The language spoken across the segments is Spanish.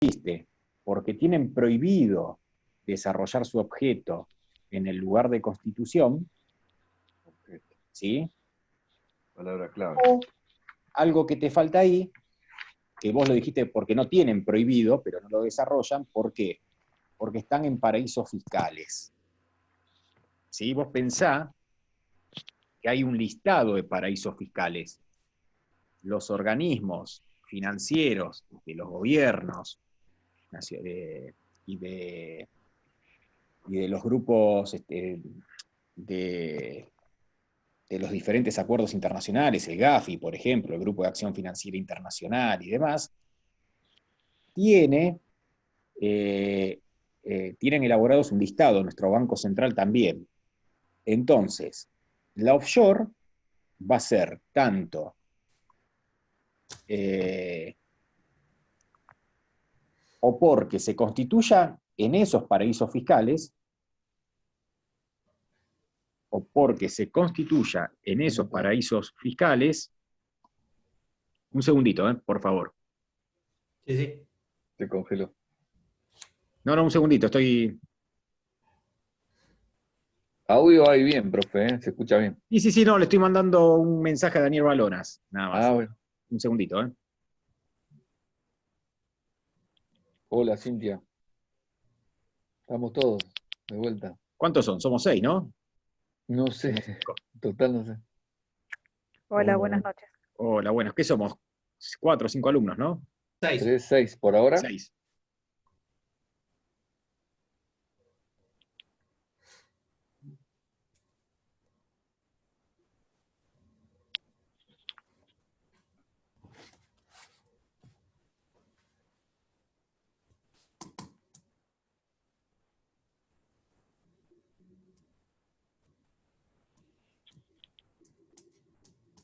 existe, porque tienen prohibido desarrollar su objeto en el lugar de constitución, ¿sí? Palabra clave. Algo que te falta ahí, que vos lo dijiste porque no tienen prohibido, pero no lo desarrollan, ¿por qué? Porque están en paraísos fiscales. ¿Sí? Vos pensá que hay un listado de paraísos fiscales. Los organismos financieros de los gobiernos y de los grupos de los diferentes acuerdos internacionales, el GAFI, por ejemplo, el Grupo de Acción Financiera Internacional y demás, tienen elaborados un listado, nuestro Banco Central también. Entonces, la offshore va a ser tanto o porque se constituya en esos paraísos fiscales, o porque se constituya en esos paraísos fiscales. Un segundito, por favor. Sí, sí. Se congeló. No, un segundito, estoy... Audio ahí bien, profe, se escucha bien. Sí, no, le estoy mandando un mensaje a Daniel Balonas, nada más. Ah, bueno. Un segundito, Hola, Cintia. Estamos todos de vuelta. ¿Cuántos son? Somos 6, ¿no? No sé, total no sé. Hola, Oh, buenas noches. Hola, bueno, ¿qué somos? 4 o 5 alumnos, ¿no? 6. 3, 6 por ahora. 6.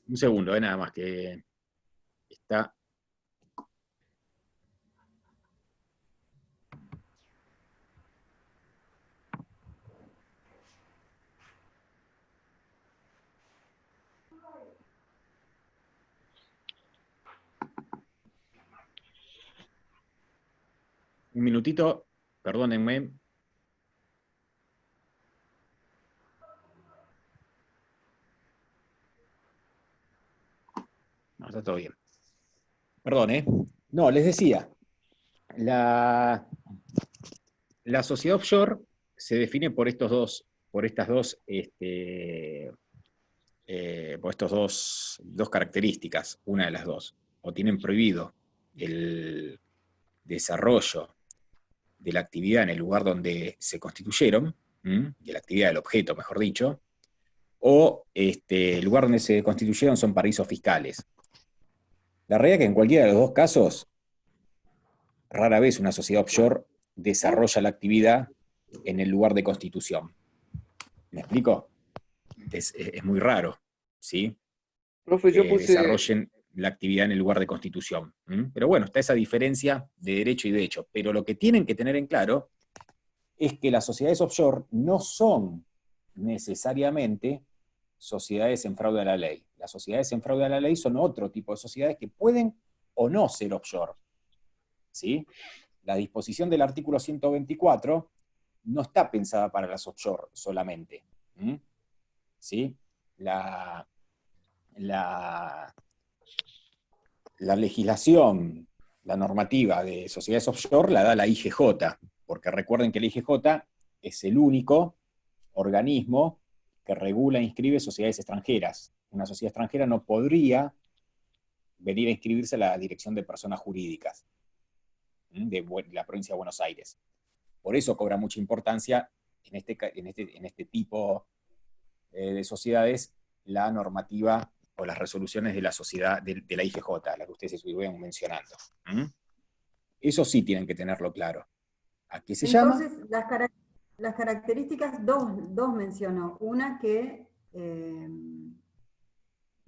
Un segundo, nada más que está... Un minutito, perdónenme. No, está todo bien. Perdón, No, les decía, la sociedad offshore se define por estos dos, por estos dos características, una de las dos. O tienen prohibido el desarrollo de la actividad en el lugar donde se constituyeron, de la actividad del objeto, mejor dicho, o el lugar donde se constituyeron son paraísos fiscales. La realidad es que en cualquiera de los dos casos, rara vez una sociedad offshore desarrolla la actividad en el lugar de constitución. ¿Me explico? Es muy raro, ¿sí? Profe, yo Que puse. desarrollen la actividad en el lugar de constitución. Pero bueno, está esa diferencia de derecho y de hecho. Pero lo que tienen que tener en claro es que las sociedades offshore no son necesariamente sociedades en fraude a la ley. Las sociedades en fraude a la ley son otro tipo de sociedades que pueden o no ser offshore. ¿Sí? La disposición del artículo 124 no está pensada para las offshore solamente. ¿Sí? La legislación, la normativa de sociedades offshore la da la IGJ, porque recuerden que la IGJ es el único organismo que regula e inscribe sociedades extranjeras. Una sociedad extranjera no podría venir a inscribirse a la Dirección de Personas Jurídicas de la provincia de Buenos Aires. Por eso cobra mucha importancia en este tipo de sociedades la normativa o las resoluciones de la sociedad, de la IGJ, la que ustedes estuvieron mencionando. Eso sí tienen que tenerlo claro. ¿A qué se llama? Entonces, las características, dos menciono. Una que...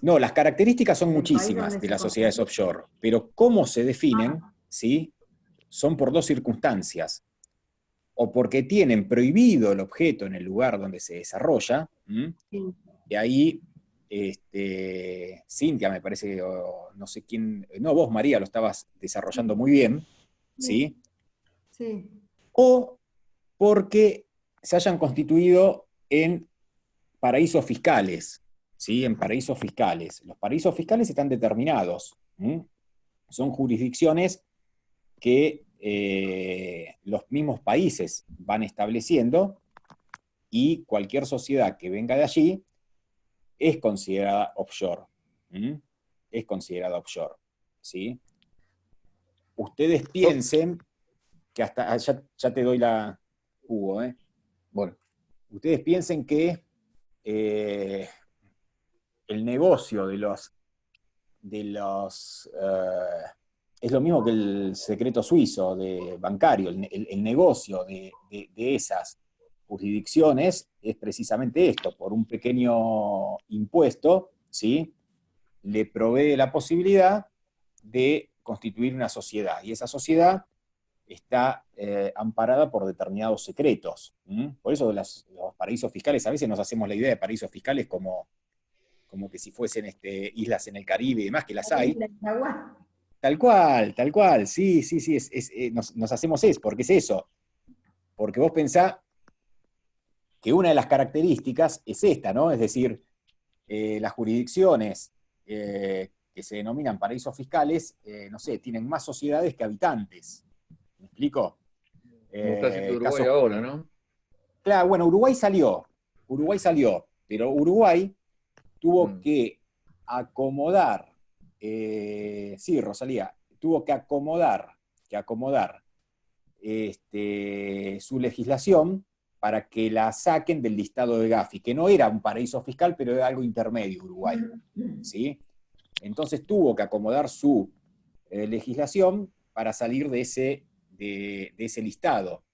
No, las características son del país muchísimas donde de se las sociedades constituye. offshore, pero cómo se definen, ¿sí? Son por dos circunstancias. O porque tienen prohibido el objeto en el lugar donde se desarrolla, Sí. y ahí Cintia me parece, no sé quién, no, vos María lo estabas desarrollando muy bien, ¿sí? Sí. O porque se hayan constituido en paraísos fiscales, ¿sí? En paraísos fiscales. Los paraísos fiscales están determinados. Son jurisdicciones que los mismos países van estableciendo y cualquier sociedad que venga de allí es considerada offshore. Es considerada offshore, ¿sí? Ustedes piensen que hasta, ya te doy la, Hugo, Bueno, ustedes piensen que el negocio es lo mismo que el secreto suizo bancario, el negocio de esas jurisdicciones es precisamente esto, por un pequeño impuesto, ¿sí? Le provee la posibilidad de constituir una sociedad, y esa sociedad está amparada por determinados secretos. Por eso los paraísos fiscales, a veces nos hacemos la idea de paraísos fiscales como que si fuesen islas en el Caribe y demás, que las hay. Tal cual, sí, nos hacemos eso, porque es eso. Porque vos pensás que una de las características es esta, ¿no? Es decir, las jurisdicciones que se denominan paraísos fiscales, no sé, tienen más sociedades que habitantes. ¿Me explico? como está haciendo Uruguay ahora, ¿no? Claro, bueno, Uruguay salió, pero Uruguay tuvo que acomodar, sí, Rosalía, tuvo que acomodar su legislación para que la saquen del listado de Gafi, que no era un paraíso fiscal, pero era algo intermedio Uruguay, ¿sí? Entonces tuvo que acomodar su legislación para salir de ese listado,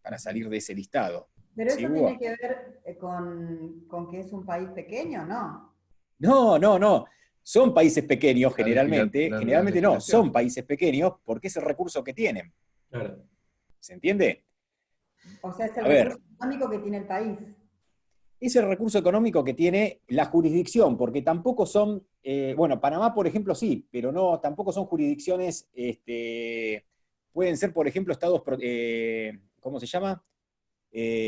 para salir de ese listado. Pero ¿Sí, eso Hugo? tiene que ver con que es un país pequeño, ¿no? No. Son países pequeños generalmente. La Generalmente no, legislación. son países pequeños porque es el recurso que tienen. Claro. ¿Se entiende? O sea, es el A ver, recurso económico que tiene el país. es el recurso económico que tiene la jurisdicción, porque tampoco son, bueno, Panamá, por ejemplo, sí, pero no, tampoco son jurisdicciones, pueden ser, por ejemplo, estados, ¿cómo se llama?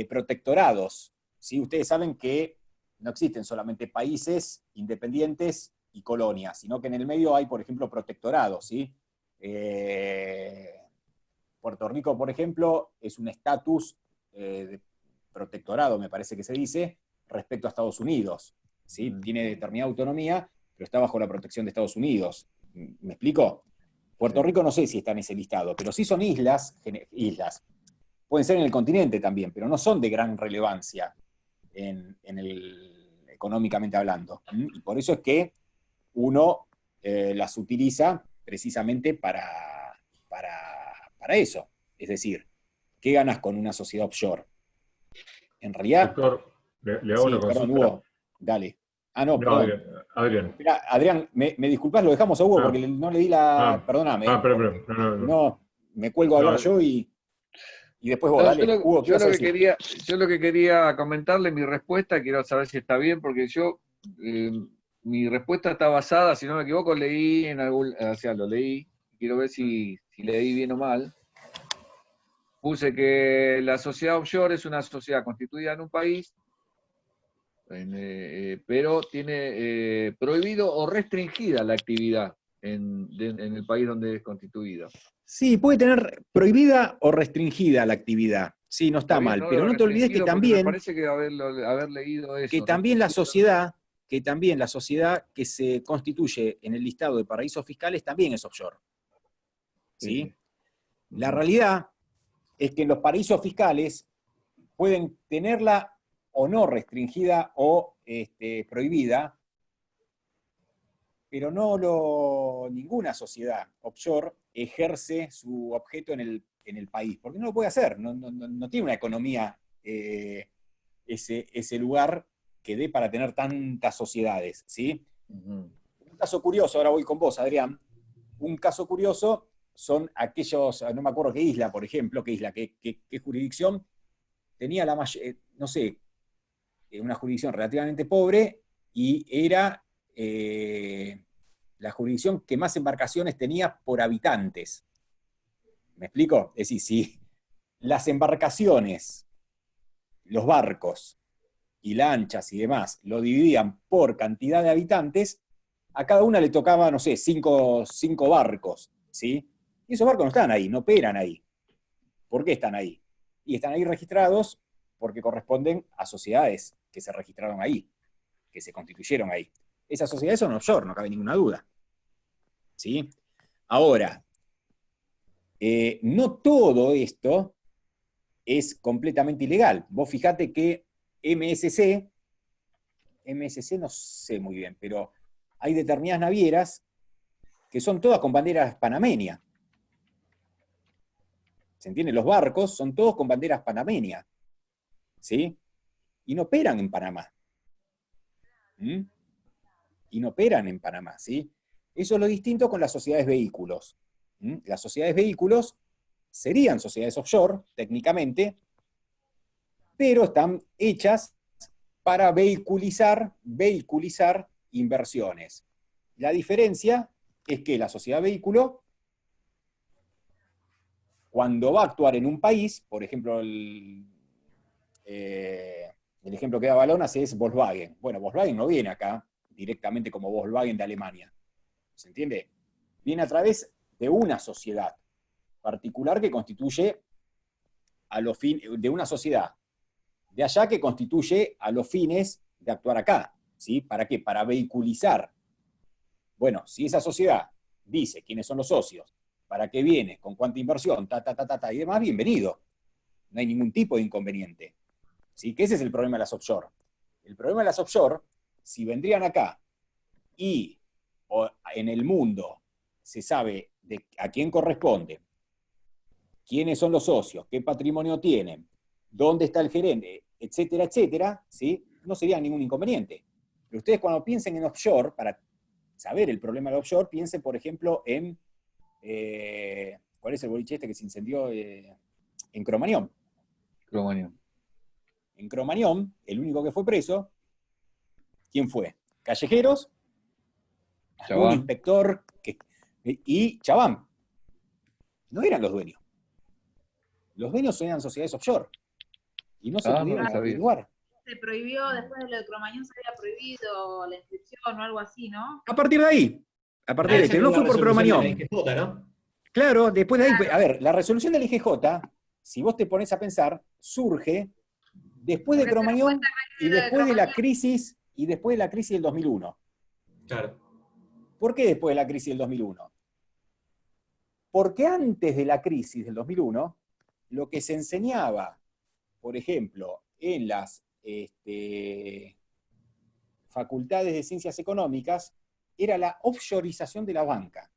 Protectorados. ¿Sí? Ustedes saben que no existen solamente países independientes y colonias, sino que en el medio hay, por ejemplo, protectorados. ¿Sí? Puerto Rico, por ejemplo, es un estatus de protectorado, me parece que se dice, respecto a Estados Unidos. ¿Sí? Tiene determinada autonomía, pero está bajo la protección de Estados Unidos. ¿Me explico? Puerto Rico no sé si está en ese listado, pero sí son islas, pueden ser en el continente también, pero no son de gran relevancia económicamente hablando. Y por eso es que uno las utiliza precisamente para eso. Es decir, ¿qué ganas con una sociedad offshore? En realidad, Doctor, le hago sí, una perdón, consulta. Hugo, dale. Ah, no, No, perdón. Adrián. Espera, Adrián, me disculpás, lo dejamos a Hugo Ah, porque no le di la... ah, Perdóname, pero, porque no, me cuelgo a hablar yo y después vos, No, dale. Hugo, ¿qué vas a decir? yo lo que quería comentarle, mi respuesta, quiero saber si está bien, porque mi respuesta está basada, si no me equivoco, leí en algún, o sea, lo leí, quiero ver si leí bien o mal. Puse que la sociedad offshore es una sociedad constituida en un país, pero tiene prohibido o restringida la actividad en el país donde es constituida. Sí, puede tener prohibida o restringida la actividad. Sí, no está Está bien, mal, no pero lo no te olvides restringido porque me parece que haber leído eso. que también la sociedad que se constituye en el listado de paraísos fiscales también es offshore. ¿Sí? Sí. La realidad es que en los paraísos fiscales pueden tenerla o no restringida o prohibida, pero ninguna sociedad offshore ejerce su objeto en el país, porque no lo puede hacer, no tiene una economía ese lugar que dé para tener tantas sociedades, ¿sí? Un caso curioso, ahora voy con vos, Adrián, un caso curioso son aquellos, no me acuerdo qué isla, por ejemplo, qué jurisdicción, tenía no sé, una jurisdicción relativamente pobre y era la jurisdicción que más embarcaciones tenía por habitantes. ¿Me explico? Es decir, si las embarcaciones, los barcos y lanchas y demás lo dividían por cantidad de habitantes, a cada una le tocaba, no sé, cinco barcos, ¿sí? Y esos barcos no están ahí, no operan ahí. ¿Por qué están ahí? Y están ahí registrados porque corresponden a sociedades que se registraron ahí, que se constituyeron ahí. Esas sociedades son offshore, no cabe ninguna duda. ¿Sí? Ahora, no todo esto es completamente ilegal. Vos fijate que MSC no sé muy bien, pero hay determinadas navieras que son todas con banderas panameñas. ¿Se entiende? Los barcos son todos con banderas panameñas. ¿Sí? Y no operan en Panamá. ¿Mm? Y no operan en Panamá, ¿sí? Eso es lo distinto con las sociedades vehículos. ¿Mm? Las sociedades vehículos serían sociedades offshore, técnicamente, pero están hechas para vehiculizar inversiones. La diferencia es que la sociedad vehículo, cuando va a actuar en un país, por ejemplo, el ejemplo que da Balonas es Volkswagen. Bueno, Volkswagen no viene acá directamente como Volkswagen de Alemania. ¿Se entiende? Viene a través de una sociedad particular que constituye a los fines de una sociedad de allá que constituye a los fines de actuar acá. ¿Sí? ¿Para qué? Para vehiculizar. Bueno, si esa sociedad dice quiénes son los socios, para qué viene, con cuánta inversión, y demás, bienvenido. No hay ningún tipo de inconveniente. ¿Sí? Que ese es el problema de las offshore. El problema de las offshore, si vendrían acá y en el mundo se sabe a quién corresponde, quiénes son los socios, qué patrimonio tienen, dónde está el gerente, etcétera, etcétera, ¿sí? No sería ningún inconveniente. Pero ustedes cuando piensen en offshore, para saber el problema del offshore, piensen, por ejemplo, en ¿cuál es el boliche este que se incendió? En Cromañón. Cromañón. En Cromañón, el único que fue preso, ¿quién fue? Callejeros, Chabán. un inspector y Chabán. No eran los dueños. Los dueños eran sociedades offshore. Y no se No pudieron lo sabía. averiguar. Se prohibió, después de lo de Cromañón se había prohibido la inscripción o algo así, ¿no? A partir de ahí. A partir de Esa ahí. No la fue por resolución de la Cromañón. IGJ, ¿no? Claro, después de ahí. A ver, la resolución del IGJ, si vos te pones a pensar, surge después de Porque se Cromañón respuesta y de después de la Cromañón. crisis del 2001. Claro. ¿Por qué después de la crisis del 2001? Porque antes de la crisis del 2001, lo que se enseñaba, por ejemplo, en las facultades de ciencias económicas, era la offshoreización de la banca.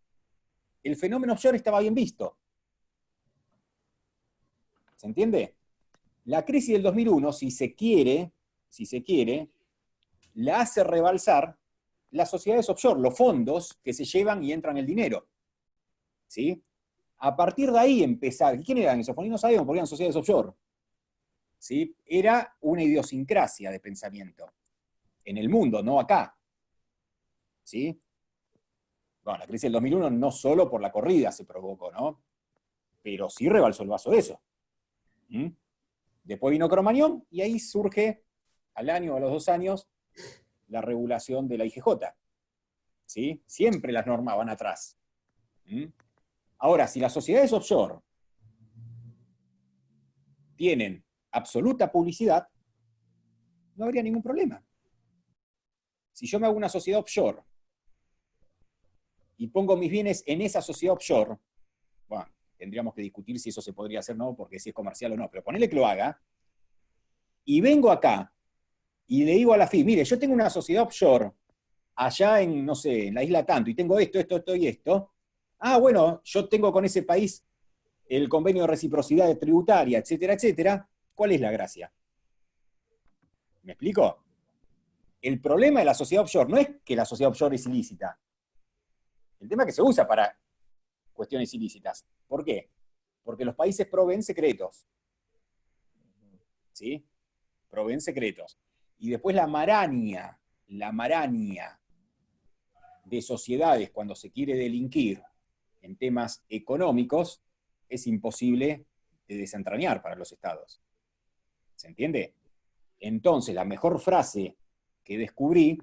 El fenómeno offshore estaba bien visto. ¿Se entiende? La crisis del 2001, si se quiere, la hace rebalsar las sociedades offshore, los fondos que se llevan y entran el dinero. ¿Sí? A partir de ahí empezar. ¿Quién eran esos fondos? No sabíamos porque eran sociedades offshore. ¿Sí? Era una idiosincrasia de pensamiento. En el mundo, no acá. ¿Sí? Bueno, la crisis del 2001 no solo por la corrida se provocó, ¿no? Pero sí rebalsó el vaso de eso. ¿Mm? Después vino Cromañón y ahí surge, al año o a los 2 años, la regulación de la IGJ. ¿Sí? Siempre las normas van atrás. ¿Mm? Ahora, si las sociedades offshore tienen absoluta publicidad, no habría ningún problema. Si yo me hago una sociedad offshore y pongo mis bienes en esa sociedad offshore, bueno, tendríamos que discutir si eso se podría hacer o no, porque si es comercial o no, pero ponele que lo haga, y vengo acá y le digo a la FI, mire, yo tengo una sociedad offshore allá en, no sé, en la isla tanto, y tengo esto y esto. Ah, bueno, yo tengo con ese país el convenio de reciprocidad tributaria, etcétera, etcétera. ¿Cuál es la gracia? ¿Me explico? El problema de la sociedad offshore no es que la sociedad offshore es ilícita. El tema es que se usa para cuestiones ilícitas. ¿Por qué? Porque los países proveen secretos. ¿Sí? Proveen secretos. Y después la maraña de sociedades cuando se quiere delinquir en temas económicos es imposible de desentrañar para los estados. ¿Se entiende? Entonces, la mejor frase que descubrí,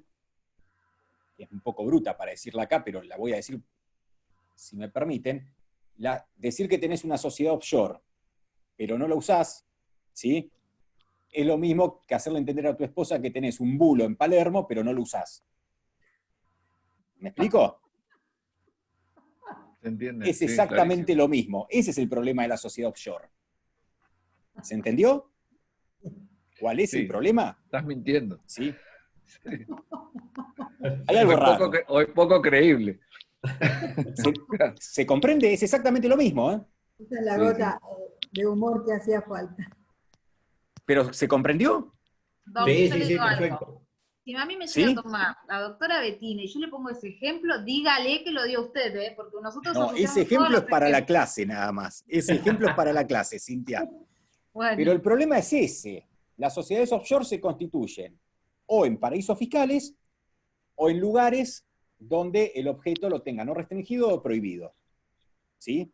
que es un poco bruta para decirla acá, pero la voy a decir, si me permiten, decir que tenés una sociedad offshore, pero no la usás, ¿sí? Es lo mismo que hacerle entender a tu esposa que tenés un bulo en Palermo, pero no lo usás. ¿Me explico? ¿Se entiende? Es Sí, exactamente clarísimo. lo mismo. Ese es el problema de la sociedad offshore. ¿Se entendió? ¿Cuál es el Sí, problema? estás mintiendo. ¿Sí? Sí. Hay algo raro. O es poco creíble. ¿Se comprende? Es exactamente lo mismo, ¿eh? Esa es la Sí, gota de humor que hacía falta. ¿Pero se comprendió? Doc, Sí, yo sí, le sí, digo algo. perfecto. Si a mí me llega ¿Sí? a tomar la doctora Bettina y yo le pongo ese ejemplo, dígale que lo dio usted, ¿eh? Porque nosotros No, ese asociamos todos ejemplo es los para la ejemplos. clase nada más. Ese ejemplo es para la clase, Cintia. Pero el Bueno, problema es ese. Las sociedades offshore se constituyen o en paraísos fiscales o en lugares donde el objeto lo tenga no restringido o prohibido. ¿Sí?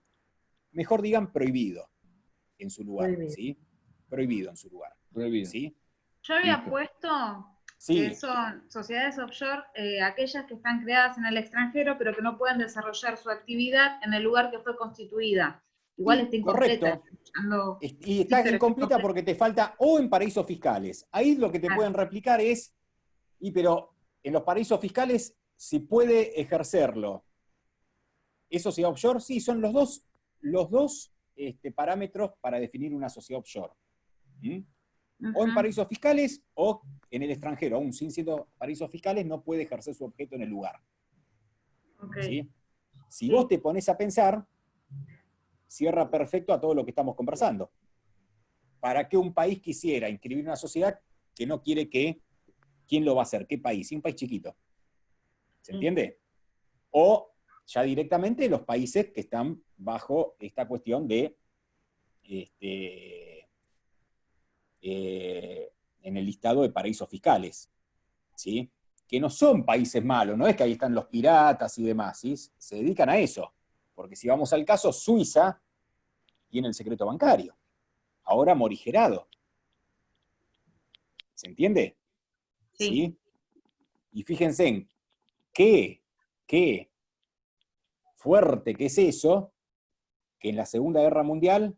Mejor digan prohibido en su lugar. Prohibido. ¿Sí? Prohibido en su lugar. Prohibido. ¿Sí? yo había Listo. puesto que Sí. son sociedades offshore, aquellas que están creadas en el extranjero, pero que no pueden desarrollar su actividad en el lugar que fue constituida. Igual Sí, está incompleta. correcto. Escuchando- Y Sí, está pero está incompleta incompleta. porque te falta o en paraísos fiscales. Ahí lo que te Claro. pueden replicar es, pero en los paraísos fiscales, si puede ejercerlo, ¿es sociedad offshore? Sí, son los dos parámetros para definir una sociedad offshore. ¿Mm? O en Ujú. paraísos fiscales o en el extranjero, aún sin siendo paraísos fiscales, no puede ejercer su objeto en el lugar. Ok. ¿Sí? Si Sí. vos te pones a pensar, cierra perfecto a todo lo que estamos conversando. ¿Para qué un país quisiera inscribir una sociedad que no quiere que, quién lo va a hacer? ¿Qué país? Sí, un país chiquito. ¿Se entiende? O ya directamente los países que están bajo esta cuestión de en el listado de paraísos fiscales, ¿sí? Que no son países malos, no es que ahí están los piratas y demás, ¿sí? Se dedican a eso. Porque si vamos al caso, Suiza tiene el secreto bancario, ahora morigerado. ¿Se entiende? Sí. ¿Sí? Y fíjense en qué fuerte que es eso, que en la Segunda Guerra Mundial,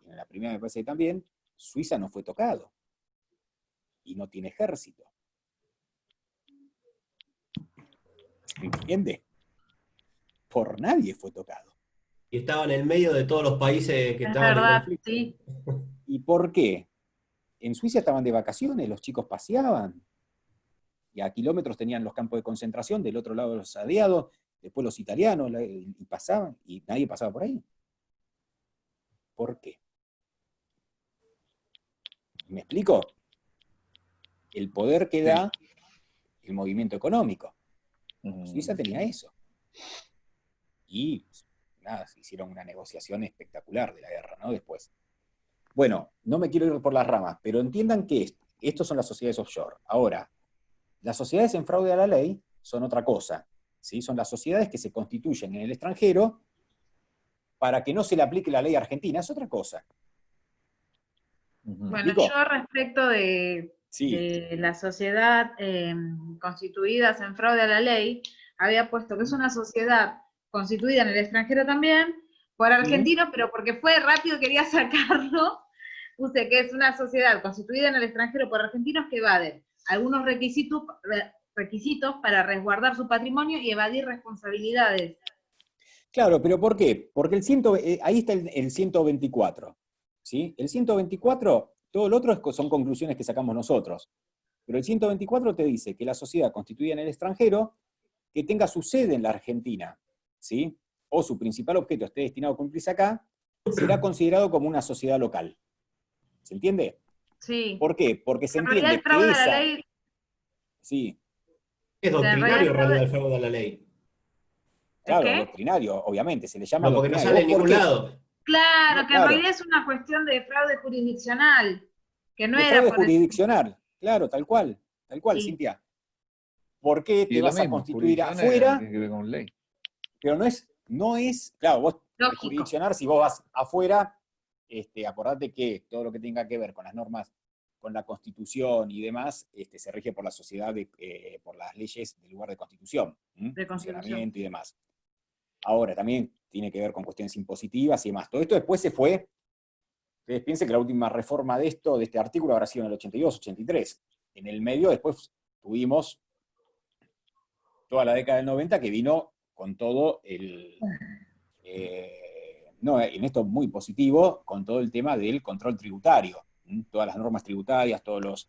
y en la Primera me parece que también, Suiza no fue tocado. Y no tiene ejército. ¿Entiende? Por nadie fue tocado. Y estaba en el medio de todos los países que Es estaban en verdad, conflicto. sí. ¿Y por qué? En Suiza estaban de vacaciones, los chicos paseaban, y a kilómetros tenían los campos de concentración, del otro lado los aliados, después los italianos, y pasaban, y nadie pasaba por ahí. ¿Por qué? ¿Me explico? El poder que da el movimiento económico. Suiza tenía eso. Y nada, se hicieron una negociación espectacular de la guerra, ¿no? Después. Bueno, no me quiero ir por las ramas, pero entiendan que estos son las sociedades offshore. Ahora, las sociedades en fraude a la ley son otra cosa, ¿sí? Son las sociedades que se constituyen en el extranjero para que no se le aplique la ley argentina, es otra cosa. ¿Me Bueno, explico? yo respecto Sí. de la sociedad constituidas en fraude a la ley, había puesto que es una sociedad constituida en el extranjero también, por argentinos, pero porque fue rápido y quería sacarlo, puse que es una sociedad constituida en el extranjero por argentinos que evaden algunos requisitos para resguardar su patrimonio y evadir responsabilidades. Claro, pero ¿por qué? Porque ahí está el 124. ¿Sí? El 124, todo lo otro son conclusiones que sacamos nosotros. Pero el 124 te dice que la sociedad constituida en el extranjero, que tenga su sede en la Argentina, ¿sí? O su principal objeto esté destinado a cumplirse acá, será considerado como una sociedad local. ¿Se entiende? Sí. ¿Por qué? Porque se En realidad entiende el fraude que a la esa... ley, Sí, Es en realidad doctrinario el en fraude, realidad el fraude a la ley. ¿el claro, qué? doctrinario, obviamente, se le llama No, porque no doctrinario. sale ¿Vos en por ningún qué? lado. Claro, que en Claro, realidad es una cuestión de fraude jurisdiccional, que no de era fraude por eso. jurisdiccional, claro, tal cual, Sí. Cintia. ¿Por qué Y te es lo vas a mismo, constituir jurisdicción afuera? tiene que ver con ley. Pero no es no es, claro, vos podés Lógico. jurisdiccionar si vos vas afuera, acordate que todo lo que tenga que ver con las normas, con la Constitución y demás, se rige por la sociedad, por las leyes del lugar de Constitución, De Constitución. funcionamiento y demás. Ahora, también tiene que ver con cuestiones impositivas y demás. Todo esto después se fue. Ustedes piensen que la última reforma de este artículo, habrá sido en el 82, 83. En el medio después tuvimos toda la década del 90 que vino con todo no, en esto muy positivo, con todo el tema del control tributario. Todas las normas tributarias, todos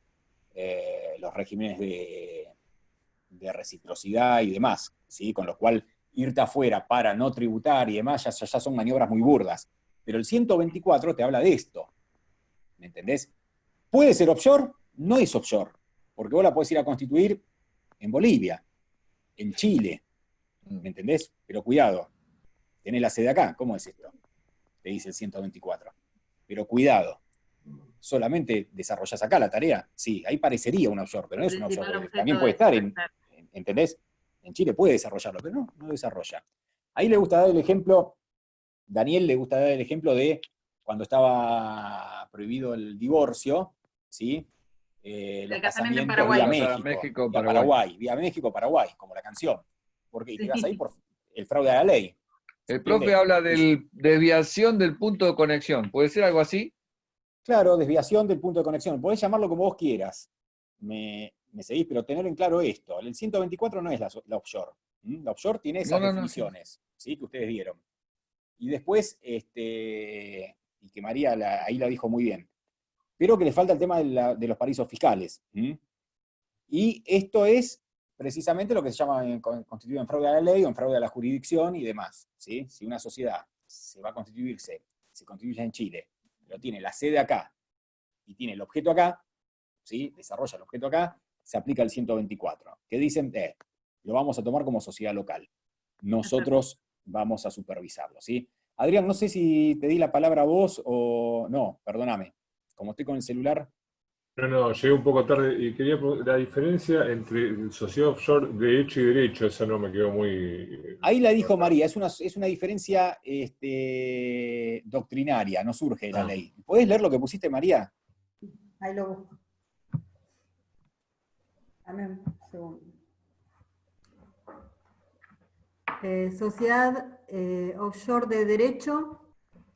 los regímenes de reciprocidad y demás, ¿sí? Con lo cual irte afuera para no tributar y demás ya son maniobras muy burdas. Pero el 124 te habla de esto, ¿me entendés? ¿Puede ser offshore? No es offshore, porque vos la podés ir a constituir en Bolivia, en Chile, ¿me entendés? Pero cuidado, tenés la sede acá, ¿cómo es esto? Te dice el 124. Pero cuidado, ¿solamente desarrollás acá la tarea? Sí, ahí parecería un offshore, pero no es un offshore, también puede estar ¿entendés? En Chile puede desarrollarlo, pero no desarrolla. Ahí le gusta dar el ejemplo, Daniel le gusta dar el ejemplo de cuando estaba prohibido el divorcio, ¿sí? Los casamiento en casamientos Paraguay. vía México, México, vía Paraguay. Paraguay, vía México, Paraguay, como la canción. Porque te vas ahí por el fraude a la ley. El profe habla de desviación del punto de conexión. ¿Puede ser algo así? Claro, desviación del punto de conexión. Podés llamarlo como vos quieras. Me seguís, pero tener en claro esto. El 124 no es la offshore. La offshore tiene esas definiciones, ¿sí? Que ustedes dieron. Y después, y que María ahí la dijo muy bien, pero que le falta el tema de los paraísos fiscales. Y esto es precisamente lo que se llama constituido en fraude a la ley o en fraude a la jurisdicción y demás. ¿Sí? Si una sociedad se va a constituirse, se constituye en Chile, pero tiene la sede acá y tiene el objeto acá, ¿sí? Desarrolla el objeto acá, se aplica el 124. Que dicen, lo vamos a tomar como sociedad local. Nosotros vamos a supervisarlo, ¿sí? Adrián, no sé si te di la palabra a vos o no, perdóname. Como estoy con el celular. No, llegué un poco tarde y quería la diferencia entre sociedad offshore de hecho y derecho, esa no me quedó muy... Ahí la dijo María, es una diferencia doctrinaria, no surge de la ley. ¿Podés leer lo que pusiste, María? Ahí lo busco. Dame un segundo. Sociedad offshore de derecho,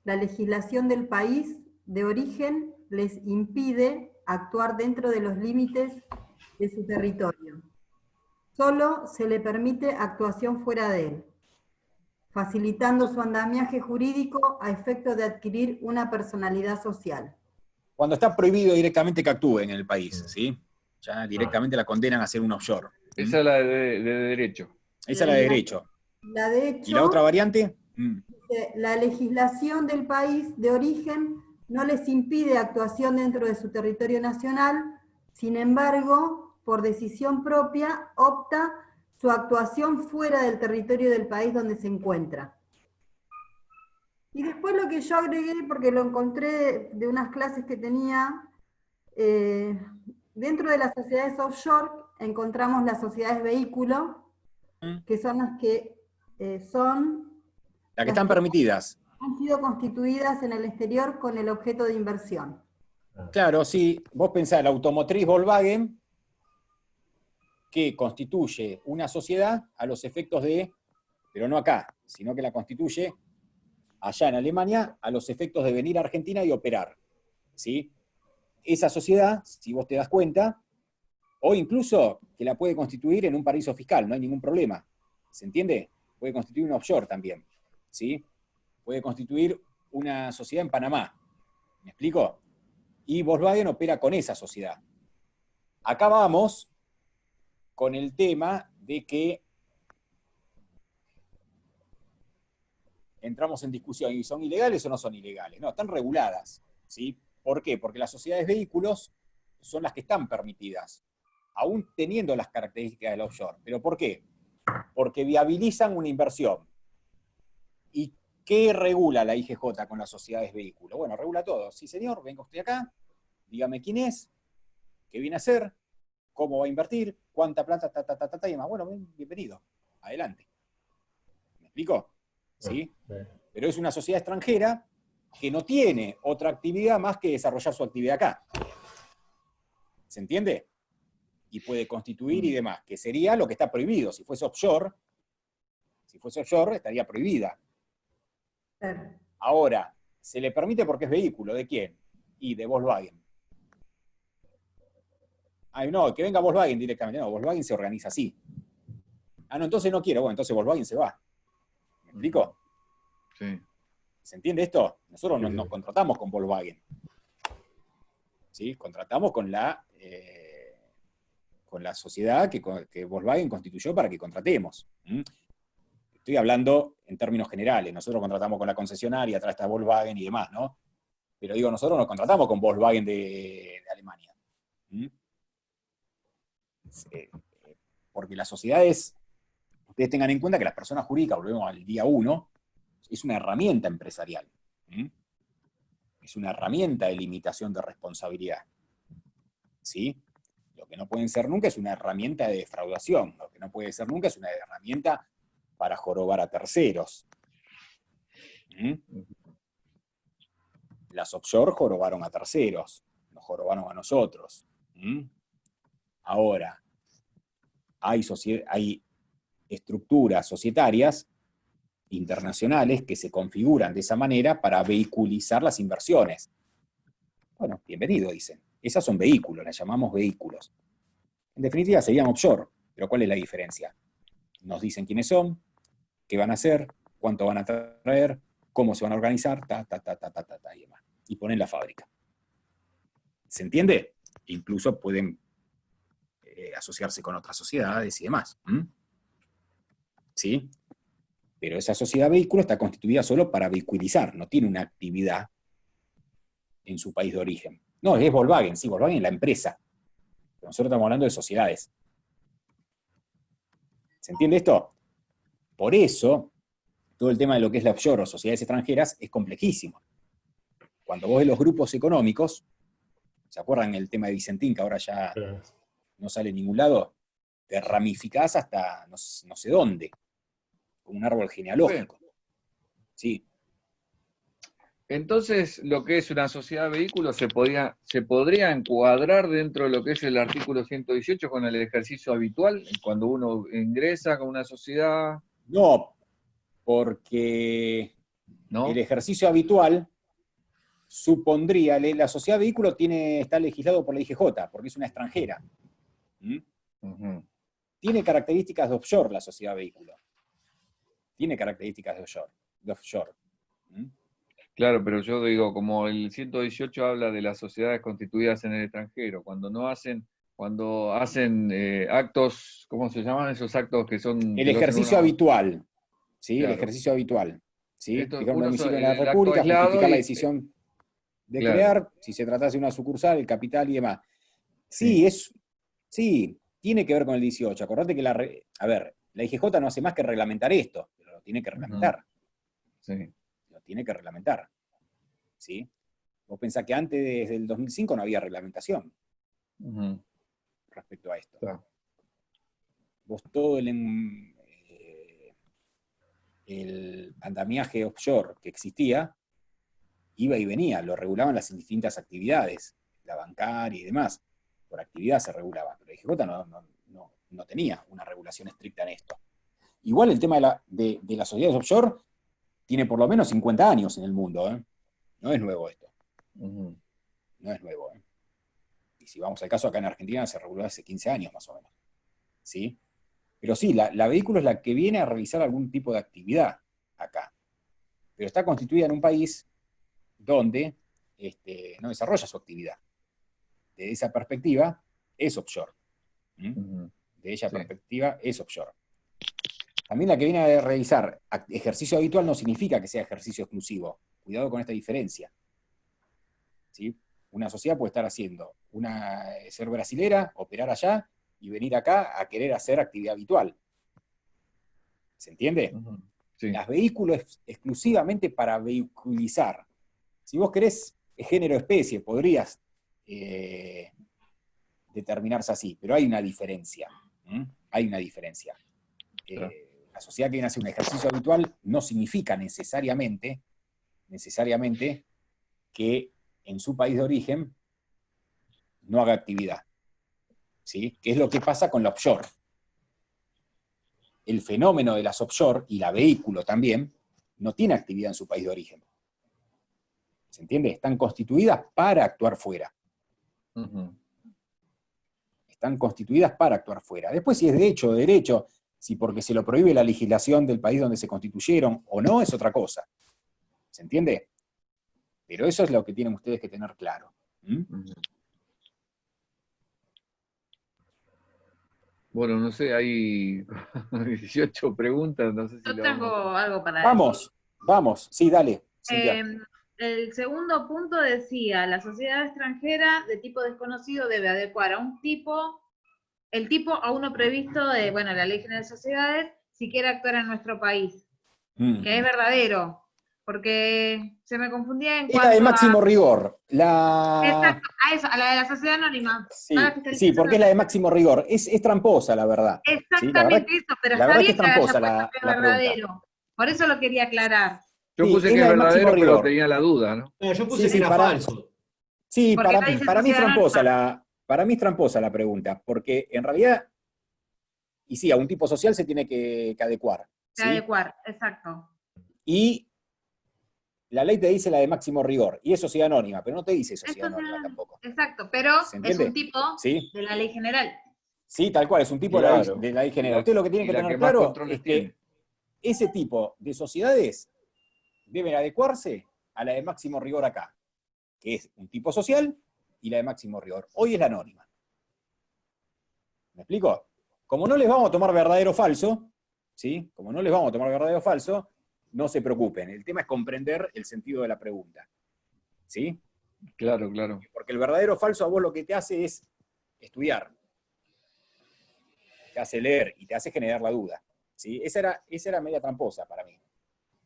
la legislación del país de origen les impide actuar dentro de los límites de su territorio. Solo se le permite actuación fuera de él, facilitando su andamiaje jurídico a efecto de adquirir una personalidad social. Cuando está prohibido directamente que actúe en el país, ¿sí? Ya directamente la condenan a ser un offshore. Esa es la de derecho. Esa es la de derecho. La de hecho, ¿Y la otra variante? La legislación del país de origen no les impide actuación dentro de su territorio nacional, sin embargo, por decisión propia, opta su actuación fuera del territorio del país donde se encuentra. Y después lo que yo agregué, porque lo encontré de unas clases que tenía, dentro de las sociedades offshore encontramos las sociedades vehículo, que son las que las que están permitidas. Han sido constituidas en el exterior con el objeto de inversión. Claro, sí. Vos pensás, la automotriz Volkswagen, que constituye una sociedad a los efectos pero no acá, sino que la constituye allá en Alemania a los efectos de venir a Argentina y operar. ¿Sí? Esa sociedad, si vos te das cuenta, o incluso que la puede constituir en un paraíso fiscal, no hay ningún problema. ¿Se entiende? Puede constituir un offshore también. ¿Sí? Puede constituir una sociedad en Panamá. ¿Me explico? Y Volkswagen opera con esa sociedad. Acá vamos con el tema de que entramos en discusión, ¿y son ilegales o no son ilegales? No, están reguladas. ¿Sí? ¿Por qué? Porque las sociedades vehículos son las que están permitidas, aún teniendo las características del offshore. ¿Pero por qué? Porque viabilizan una inversión. ¿Y qué regula la IGJ con las sociedades vehículos? Bueno, regula todo. Sí, señor, venga usted acá, dígame quién es, qué viene a hacer, cómo va a invertir, cuánta plata, y demás. Bueno, bienvenido, adelante. ¿Me explico? ¿sí? Sí. Pero es una sociedad extranjera que no tiene otra actividad más que desarrollar su actividad acá. ¿Se entiende? Y puede constituir y demás, que sería lo que está prohibido. Si fuese offshore estaría prohibida. Claro. Ahora, se le permite porque es vehículo, ¿de quién? Y de Volkswagen. Ay, no, que venga Volkswagen directamente. No, Volkswagen se organiza así. Ah, no, entonces no quiero. Bueno, entonces Volkswagen se va. ¿Me explico? Sí. ¿Se entiende esto? Nosotros no Sí. nos contratamos con Volkswagen. ¿Sí? Contratamos con la sociedad que Volkswagen constituyó para que contratemos. ¿Mm? Estoy hablando en términos generales. Nosotros contratamos con la concesionaria, atrás está Volkswagen y demás, ¿no? Pero digo, nosotros nos contratamos con Volkswagen de Alemania. ¿Mm? Porque las sociedades, ustedes tengan en cuenta que las personas jurídicas, volvemos al día 1, es una herramienta empresarial. ¿Mm? Es una herramienta de limitación de responsabilidad. ¿Sí? Lo que no pueden ser nunca es una herramienta de defraudación. Lo que no puede ser nunca es una herramienta para jorobar a terceros. ¿Mm? Las offshore jorobaron a terceros, nos jorobaron a nosotros. ¿Mm? Ahora, hay estructuras societarias internacionales que se configuran de esa manera para vehiculizar las inversiones. Bueno, bienvenido, dicen. Esas son vehículos, las llamamos vehículos. En definitiva serían offshore, pero ¿cuál es la diferencia? Nos dicen quiénes son, qué van a hacer, cuánto van a traer, cómo se van a organizar, y demás. Y ponen la fábrica. ¿Se entiende? Incluso pueden asociarse con otras sociedades y demás. ¿Mm? ¿Sí? Pero esa sociedad vehículo está constituida solo para vehiculizar, no tiene una actividad en su país de origen. No, es Volkswagen, sí, Volkswagen es la empresa. Pero nosotros estamos hablando de sociedades. ¿Se entiende esto? Por eso, todo el tema de lo que es la offshore o sociedades extranjeras es complejísimo. Cuando vos ves los grupos económicos, ¿se acuerdan el tema de Vicentín, que ahora ya no sale en ningún lado? Te ramificás hasta no sé dónde, como un árbol genealógico. Sí. Entonces, lo que es una sociedad de vehículos se podría encuadrar dentro de lo que es el artículo 118 con el ejercicio habitual, cuando uno ingresa con una sociedad, No, porque ¿no? el ejercicio habitual supondría, la sociedad de vehículo está legislado por la IGJ, porque es una extranjera. ¿Mm? Ujú. Tiene características de offshore la sociedad vehículo. Tiene características de offshore. ¿Mm? Claro, pero yo digo, como el 118 habla de las sociedades constituidas en el extranjero, cuando hacen actos, ¿cómo se llaman esos actos que son? El Que lo hacen ejercicio habitual, ¿sí? Claro. El ejercicio habitual, ¿sí? Esto, Fijar un uno domicilio en la el acto República, aislado justificar la y, decisión de claro, crear, si se tratase de una sucursal, el capital y demás. sí. Sí, tiene que ver con el 18. Acordate que la IGJ no hace más que reglamentar esto, pero lo tiene que reglamentar. Sí. Lo tiene que reglamentar. ¿Sí? Vos pensás que antes del 2005 no había reglamentación Ujú. respecto a esto. Claro. Vos todo el andamiaje offshore que existía iba y venía, lo regulaban las distintas actividades, la bancaria y demás. Por actividad se regulaba, pero la IGJ no tenía una regulación estricta en esto. Igual el tema de las sociedades offshore tiene por lo menos 50 años en el mundo, ¿eh? No es nuevo esto. Ujú. No es nuevo, ¿eh? Y si vamos al caso, acá en Argentina se reguló hace 15 años más o menos. ¿Sí? Pero sí, la vehículo es la que viene a realizar algún tipo de actividad acá. Pero está constituida en un país donde no desarrolla su actividad. Desde esa perspectiva, es offshore. ¿Mm? Ujú. De esa Sí. perspectiva, es offshore. También la que viene a realizar ejercicio habitual no significa que sea ejercicio exclusivo. Cuidado con esta diferencia. ¿Sí? Una sociedad puede estar haciendo ser brasilera, operar allá, y venir acá a querer hacer actividad habitual. ¿Se entiende? Ujú. Sí. Las vehículos exclusivamente para vehiculizar. Si vos querés género especie, podrías determinarse así, pero hay una diferencia. ¿Mm? Hay una diferencia. Claro. La sociedad que viene a hacer un ejercicio habitual no significa necesariamente que en su país de origen no haga actividad. ¿Sí? Que es lo que pasa con la offshore. El fenómeno de las offshore, y la vehículo también, no tiene actividad en su país de origen. ¿Se entiende? Están constituidas para actuar fuera. Están constituidas para actuar fuera. Después, si es de hecho o derecho, si porque se lo prohíbe la legislación del país donde se constituyeron o no, es otra cosa. ¿Se entiende? Pero eso es lo que tienen ustedes que tener claro. Bueno, no sé, hay 18 preguntas, no sé si Yo le tengo vamos a... algo para Vamos, sí, dale. decir. El segundo punto decía, la sociedad extranjera de tipo desconocido debe adecuar a el tipo a uno previsto de, la Ley General de Sociedades, si quiere actuar en nuestro país. Que es verdadero, porque se me confundía en Es cuanto la de máximo rigor. Exacto, a la de la sociedad anónima. Sí, porque es la de máximo rigor. Es tramposa, la verdad. Exactamente ¿Sí? eso, pero la está verdad bien que es que haya tramposa puesto la que es pregunta. verdadero. Por eso lo quería aclarar. Yo Sí, puse es que la es de máximo verdadero, pero rigor. tenía la duda, ¿no? No, yo puse Sí, que era falso. Sí, Porque acá dice para mí es sociedad tramposa anónima. para mí es tramposa la pregunta, porque en realidad, y sí, a un tipo social se tiene que adecuar. ¿Sí? Adecuar, exacto. Y la ley te dice la de máximo rigor, y es sociedad anónima, pero no te dice sociedad Esto anónima tampoco. Exacto, pero ¿Se es entiende? un tipo ¿Sí? de la ley general. Sí, tal cual, es un tipo Claro. de la ley general. Ustedes lo que tienen Y que la tener que más claro controles es que tiene. ese tipo de sociedades deben adecuarse a la de máximo rigor acá, que es un tipo social y la de máximo rigor. Hoy es la anónima. ¿Me explico? Como no les vamos a tomar verdadero o falso, ¿sí? Como no les vamos a tomar verdadero o falso, no se preocupen. El tema es comprender el sentido de la pregunta. ¿Sí? Claro, claro. Porque el verdadero o falso a vos lo que te hace es estudiar. Te hace leer y te hace generar la duda. ¿Sí? Esa era media tramposa para mí.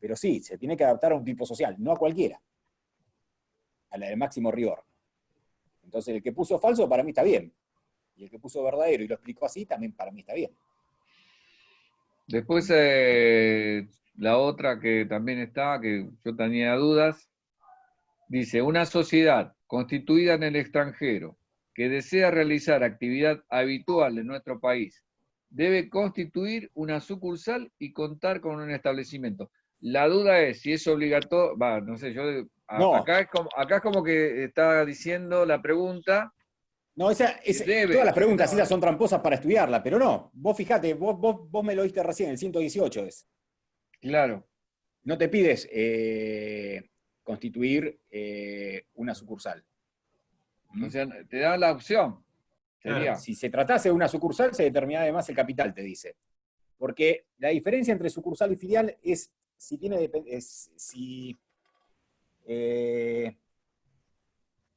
Pero sí, se tiene que adaptar a un tipo social, no a cualquiera. A la de máximo rigor. Entonces el que puso falso para mí está bien. Y el que puso verdadero y lo explicó así, también para mí está bien. Después la otra que también está, que yo tenía dudas, dice, una sociedad constituida en el extranjero que desea realizar actividad habitual en nuestro país debe constituir una sucursal y contar con un establecimiento. La duda es si es obligatorio, no sé, No. acá es como que está diciendo la pregunta. No, Debe, todas las preguntas no, esas son tramposas para estudiarla, pero no. Vos fijate, vos me lo diste recién, el 118 es. Claro. No te pides constituir una sucursal. O sea, te da la opción. Sería. Claro. Si se tratase de una sucursal, se determina además el capital, te dice. Porque la diferencia entre sucursal y filial es si tiene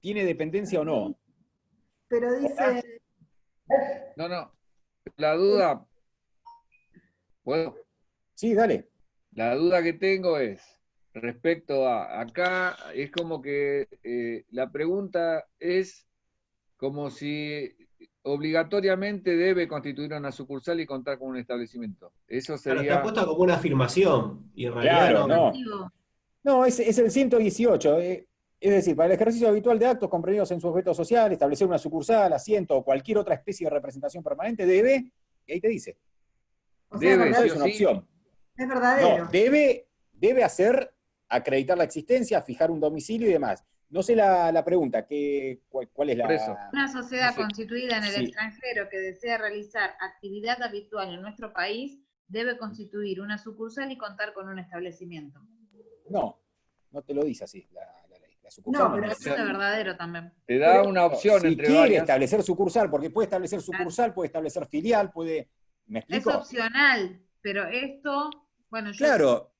tiene dependencia o no. Pero dice, No. La duda, ¿puedo? Sí, dale. La duda que tengo es, respecto a acá, es como que la pregunta es como si obligatoriamente debe constituir una sucursal y contar con un establecimiento. Eso Claro, sería... está puesto como una afirmación. Y en realidad Claro, no. No, es el 118. Es decir, para el ejercicio habitual de actos comprendidos en su objeto social, establecer una sucursal, asiento o cualquier otra especie de representación permanente debe, y ahí te dice. o sea, Debe, sí Es o una sí. opción. es verdadero. No, debe hacer, acreditar la existencia, fijar un domicilio y demás. No sé la pregunta, ¿cuál es Por eso. la...? Una sociedad No sé. constituida en el Sí. extranjero que desea realizar actividad habitual en nuestro país debe constituir una sucursal y contar con un establecimiento. No te lo dice así la ley. La sucursal No, no pero lo Eso dice. es de verdadero también. Te da una opción Si entre quiere varias. establecer sucursal, porque puede establecer sucursal, puede establecer filial, puede... ¿Me Es explico? opcional, pero esto, bueno, yo Claro.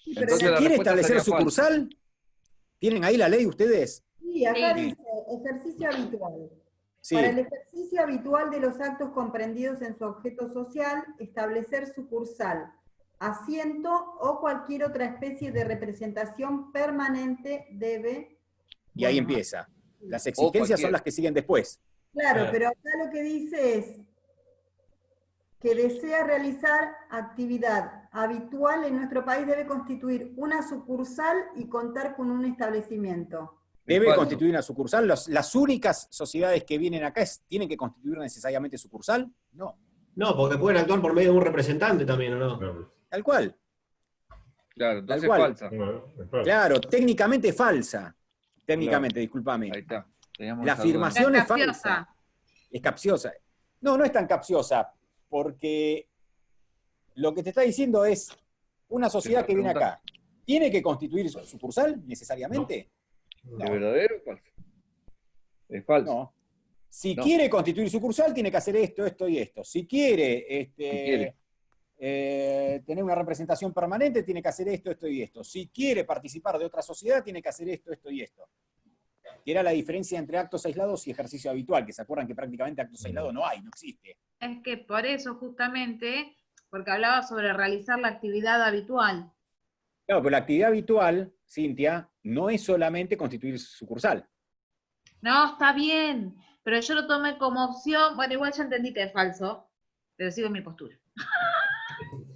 Sí, pero Entonces Si la quiere respuesta establecer sería falsa. sucursal, ¿tienen ahí la ley ustedes? sí, acá Sí. dice ejercicio habitual. Sí. Para el ejercicio habitual de los actos comprendidos en su objeto social, establecer sucursal, asiento o cualquier otra especie de representación permanente debe... Y ahí Bueno, empieza. Las existencias son cualquier. las que siguen después. claro, Claro. pero acá lo que dice es que desea realizar actividad habitual en nuestro país debe constituir una sucursal y contar con un establecimiento. Debe Falso. constituir una sucursal. Las únicas sociedades que vienen acá ¿tienen que constituir necesariamente sucursal? No. No, porque pueden actuar por medio de un representante también, ¿o no? No, Tal cual. Claro, entonces cual. falsa. no, es falso. Claro, técnicamente falsa. Técnicamente, discúlpame. Ahí está. Teníamos La esa duda. afirmación es capciosa. falsa. Es capciosa. No, no es tan capciosa, porque lo que te está diciendo es una sociedad que viene acá. ¿Tiene que constituir sucursal necesariamente? ¿Es verdadero o falso? Es falso. No. Si No. quiere constituir sucursal, tiene que hacer esto, esto y esto. Si quiere, quiere. tener una representación permanente, tiene que hacer esto, esto y esto. Si quiere participar de otra sociedad, tiene que hacer esto, esto y esto. Que era la diferencia entre actos aislados y ejercicio habitual, que se acuerdan que prácticamente actos aislados no hay, no existe. Es que por eso justamente, porque hablaba sobre realizar la actividad habitual. Claro, pero la actividad habitual, Cintia, no es solamente constituir sucursal. No, está bien, pero yo lo tomé como opción, bueno, igual ya entendí que es falso, pero sigo en mi postura.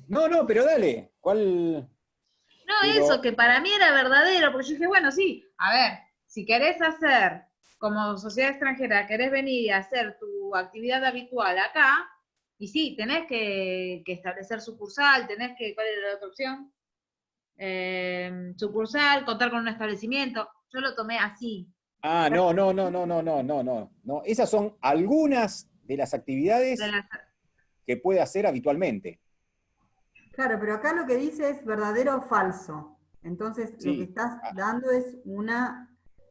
No, no, pero dale. ¿Cuál? No, Pero- eso, que para mí era verdadero, porque yo dije, bueno, sí, a ver, si querés hacer, como sociedad extranjera, querés venir y hacer tu actividad habitual acá, y sí, tenés que establecer sucursal, ¿cuál era la otra opción? Sucursal, contar con un establecimiento, yo lo tomé así. Ah, no. No, esas son algunas de las actividades De las- que puede hacer habitualmente. Claro, pero acá lo que dice es verdadero o falso. Entonces, Sí. lo que estás dando es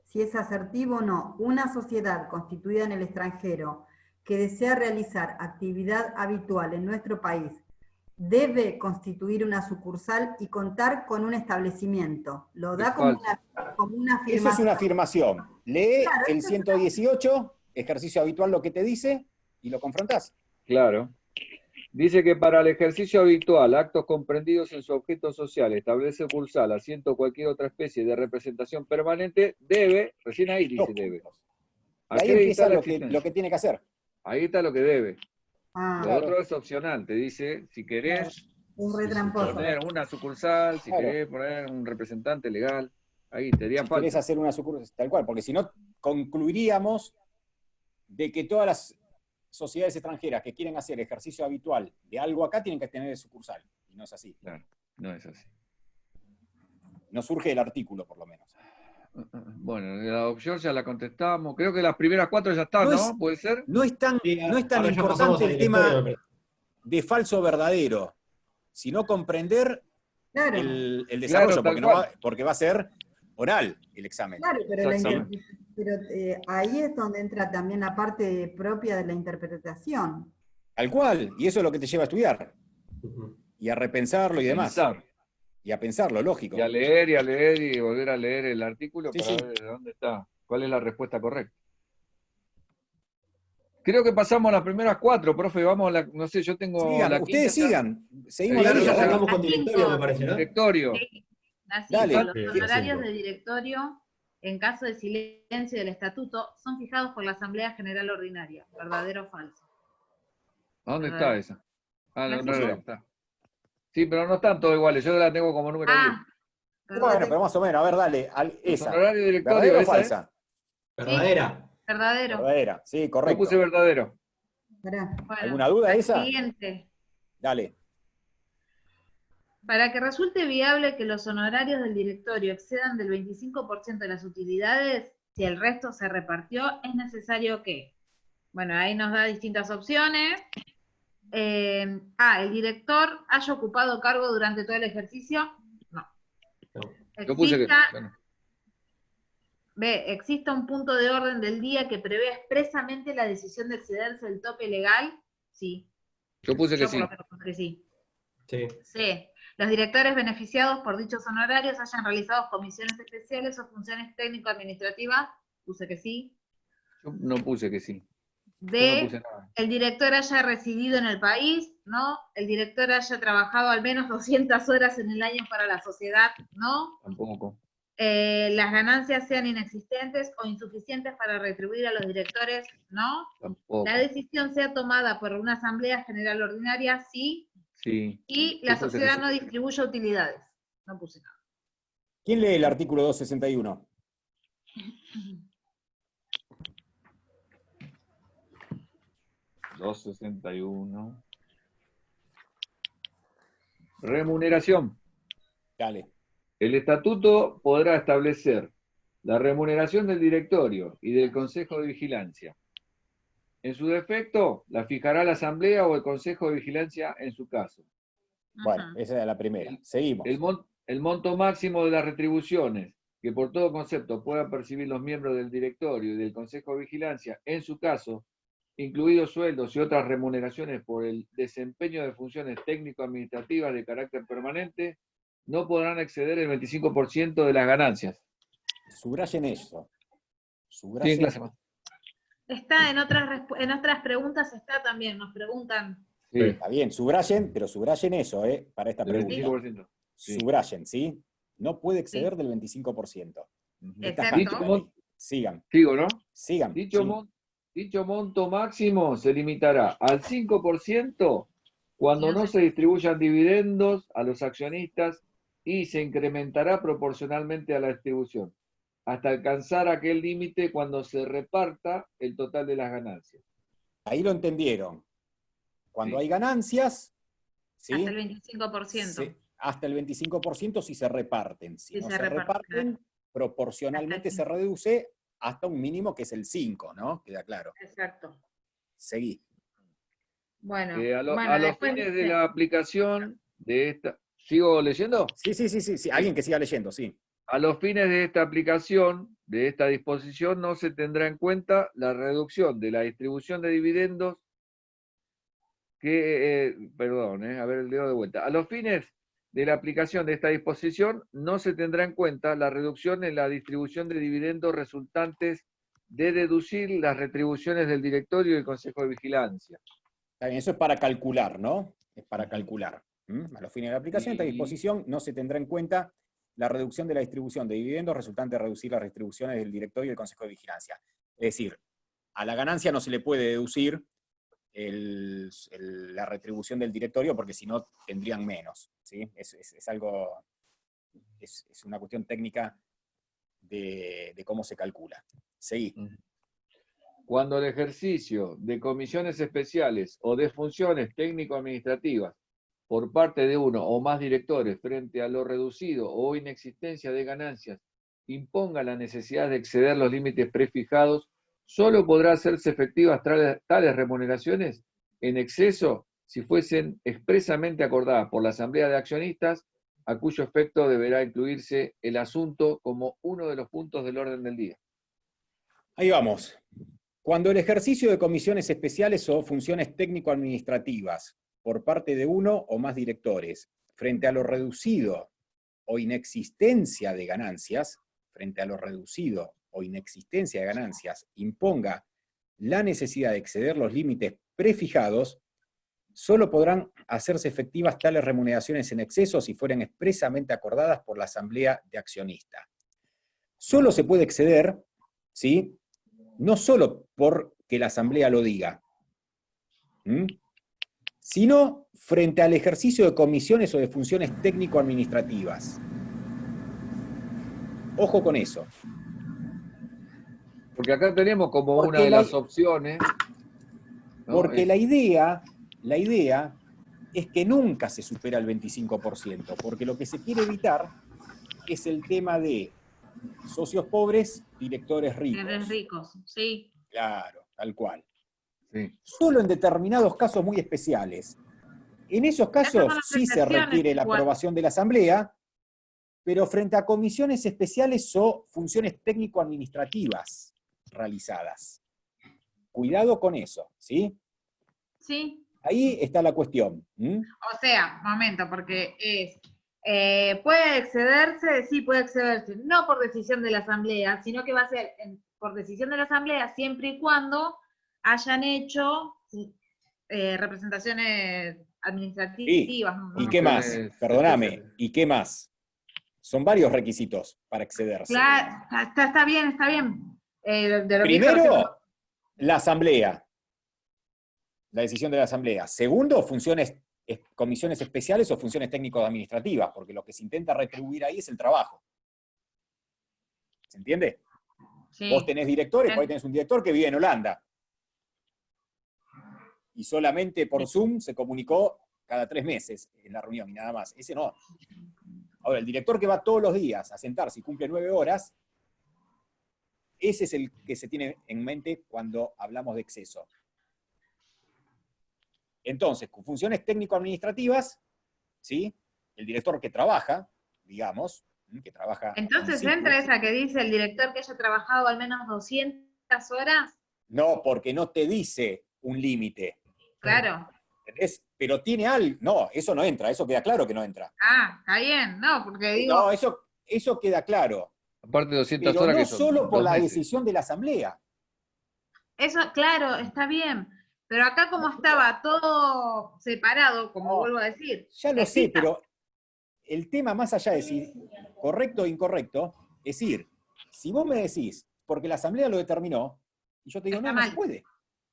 si es asertivo o no, una sociedad constituida en el extranjero que desea realizar actividad habitual en nuestro país debe constituir una sucursal y contar con un establecimiento. Lo da Es como falso. como una Eso es afirmación. una afirmación. Lee Claro, el eso es 118, ejercicio habitual, lo que te dice, y lo confrontás. Claro. Dice que para el ejercicio habitual, actos comprendidos en su objeto social, establece sucursal, asiento o cualquier otra especie de representación permanente, debe, recién ahí dice No. debe. Y ahí Acreditar empieza la lo que existencia. tiene que hacer. Ahí está lo que debe. Ah, Lo Claro. otro es opcional, te dice, si querés es re tramposo. poner una sucursal, si Claro. querés poner un representante legal, ahí te diría Si querés falta. hacer una sucursal, tal cual, porque si no, concluiríamos de que todas las sociedades extranjeras que quieren hacer ejercicio habitual de algo acá tienen que tener sucursal. Y no es así. Claro, no es así. No surge el artículo, por lo menos. Bueno, la opción ya la contestamos. Creo que las primeras 4 ya están, No ¿no? es- ¿Puede ser? No es tan, Sí, no es tan ahora ya pasamos importante al el directorio, tema me parece. de falso o verdadero, sino comprender Claro, el desarrollo, tal porque, cual. porque va a ser oral el examen. claro, pero, Exactamente. ahí es donde entra también la parte propia de la interpretación. Tal cual, y eso es lo que te lleva a estudiar, Ujú. y a repensarlo y demás. Pensar. Y a pensarlo, lógico. Y a leer y volver a leer el artículo Sí, para sí. ver de dónde está, cuál es la respuesta correcta. Creo que pasamos a las primeras 4, profe. Vamos a la, no sé, yo tengo Sigan, la ustedes quinta ya. sigan. Seguimos Claro, la Ya lista, dale. arrancamos con La directorio, cinco. me parece, ¿no? Directorio. Sí, así Dale. son los Sí, honorarios sí. de directorio, en caso de silencio del estatuto, son fijados por la Asamblea General Ordinaria. ¿Verdadero o falso? ¿A dónde Verdadero. está esa? Ah, La no, cinco. no, está. Sí, pero no están todos iguales. Yo la tengo como número 10. Ah, Bueno, pero más o menos, a ver, dale. Los Esa. honorarios de directorio, ¿Verdadera o esa, ¿eh? falsa? Verdadera. verdadero. Verdadera, sí, Yo correcto. puse verdadero. Pará. Bueno, ¿Alguna duda la esa? Siguiente. Dale. Para que resulte viable que los honorarios del directorio excedan del 25% de las utilidades, si el resto se repartió, es necesario que, bueno, ahí nos da distintas opciones. El director haya ocupado cargo durante todo el ejercicio. No. No. Yo puse que. Exista, bueno, B, exista un punto de orden del día que prevea expresamente la decisión de excederse del tope legal. Sí. yo puse que Yo por sí. lo menos puse que sí. Sí. C. Los directores beneficiados por dichos honorarios hayan realizado comisiones especiales o funciones técnico-administrativas. Puse que sí. Yo no puse que sí. Yo no D. puse nada. El director haya residido en el país. No. El director haya trabajado al menos 200 horas en el año para la sociedad. No. Tampoco. Las ganancias sean inexistentes o insuficientes para retribuir a los directores. No. Tampoco. La decisión sea tomada por una asamblea general ordinaria. Sí. Sí. Y la Eso sociedad tenés. no distribuye utilidades. No puse nada. ¿Quién lee el artículo 261? $261. Remuneración. Dale. El estatuto podrá establecer la remuneración del directorio y del Consejo de Vigilancia. En su defecto, la fijará la Asamblea o el Consejo de Vigilancia en su caso. Bueno, Ajá. esa es la primera. Seguimos. El monto máximo de las retribuciones que por todo concepto puedan percibir los miembros del directorio y del Consejo de Vigilancia, en su caso, incluidos sueldos y otras remuneraciones por el desempeño de funciones técnico-administrativas de carácter permanente, no podrán exceder el 25% de las ganancias. Subrayen eso. Sí, en Subrayen. clase más. Está en otras preguntas, está también, nos preguntan. Sí, Está bien, subrayen, pero subrayen eso, para esta el pregunta. 25%. Sí. Subrayen, ¿sí? No puede exceder del 25%. Ujú. Está Excepto- tajante la ley. Sigan, Sigo, ¿no? sigan. Dicho, sí. dicho monto máximo se limitará al 5% cuando Si no no se- se distribuyan dividendos a los accionistas y se incrementará proporcionalmente a la distribución, hasta alcanzar aquel límite cuando se reparta el total de las ganancias. Ahí lo entendieron. Cuando Sí. hay ganancias, ¿sí? Hasta el 25%. Hasta el 25% si se reparten. Si Si no se se reparten, reparten, proporcionalmente Hasta se el reduce hasta un mínimo que es el 5, ¿no? Queda claro. Exacto. Seguí. Bueno, A los después fines de dice, la aplicación de esta... ¿Sigo leyendo? Sí. Alguien que siga leyendo, sí. A los fines de esta aplicación, de esta disposición, no se tendrá en cuenta la reducción de la distribución de dividendos a ver, leo de vuelta. A los fines de la aplicación de esta disposición, no se tendrá en cuenta la reducción en la distribución de dividendos resultantes de deducir las retribuciones del directorio y del Consejo de Vigilancia. Está bien, eso es para calcular, ¿no? Es para calcular. A los fines de la aplicación de esta Y- disposición no se tendrá en cuenta la reducción de la distribución de dividendos resultante de reducir las retribuciones del directorio y del Consejo de Vigilancia. Es decir, a la ganancia no se le puede deducir la retribución del directorio porque si no tendrían menos, ¿sí? Es algo, es una cuestión técnica de cómo se calcula. Seguí. Cuando el ejercicio de comisiones especiales o de funciones técnico-administrativas por parte de uno o más directores frente a lo reducido o inexistencia de ganancias imponga la necesidad de exceder los límites prefijados, solo podrá hacerse efectivas tales remuneraciones en exceso si fuesen expresamente acordadas por la Asamblea de Accionistas, a cuyo efecto deberá incluirse el asunto como uno de los puntos del orden del día. Ahí vamos. Cuando el ejercicio de comisiones especiales o funciones técnico-administrativas por parte de uno o más directores, frente a lo reducido o inexistencia de ganancias, imponga la necesidad de exceder los límites prefijados, solo podrán hacerse efectivas tales remuneraciones en exceso si fueran expresamente acordadas por la Asamblea de Accionistas. Solo se puede exceder, ¿sí? No solo porque la Asamblea lo diga, sino frente al ejercicio de comisiones o de funciones técnico-administrativas. Ojo con eso. Porque acá tenemos como Porque una de las opciones. ¿no? Porque la idea es que nunca se supera el 25%, porque lo que se quiere evitar es el tema de socios pobres, directores ricos. Eres ricos, sí. Claro, tal cual. Sí. Solo en determinados casos muy especiales. En esos Esas son casos las sí se excepciones, requiere la igual. aprobación de la Asamblea, pero frente a comisiones especiales o funciones técnico-administrativas realizadas. Cuidado con eso, ¿sí? Sí. Ahí está la cuestión. O sea, momento, porque es, puede excederse, sí puede excederse, no por decisión de la Asamblea, sino que va a ser por decisión de la Asamblea siempre y cuando hayan hecho representaciones administrativas. ¿Y qué más? Perdóname, ¿y qué más? Son varios requisitos para excederse. Claro, está bien, está bien. De lo que hizo Primero, la Asamblea. La decisión de la Asamblea. Segundo, funciones comisiones especiales o funciones técnico-administrativas, porque lo que se intenta retribuir ahí es el trabajo. ¿Se entiende? Sí. Vos tenés directores, Bien. por ahí tenés un director que vive en Holanda. Y solamente por Zoom se comunicó cada 3 meses en la reunión y nada más. Ese no. Ahora, el director que va todos los días a sentarse y cumple 9 horas, ese es el que se tiene en mente cuando hablamos de exceso. Entonces, con funciones técnico-administrativas, ¿sí? El director que trabaja, digamos, que trabaja... Entonces in situ. entra esa que dice el director que haya trabajado al menos 200 horas. No, porque no te dice un límite. Claro. ¿Entendés? Pero tiene algo. No, eso no entra, eso queda claro que no entra. Ah, está bien, no, porque digo, No, eso queda claro. Aparte de 200 Pero horas no que son solo por 2 la meses. decisión de la asamblea. eso, claro, está bien. Pero acá como estaba todo separado, como No, vuelvo a decir. Ya lo sé, exista- pero el tema más allá de decir correcto o incorrecto, es decir, si vos me decís, porque la asamblea lo determinó, y yo te digo, Está no, no se mal. puede.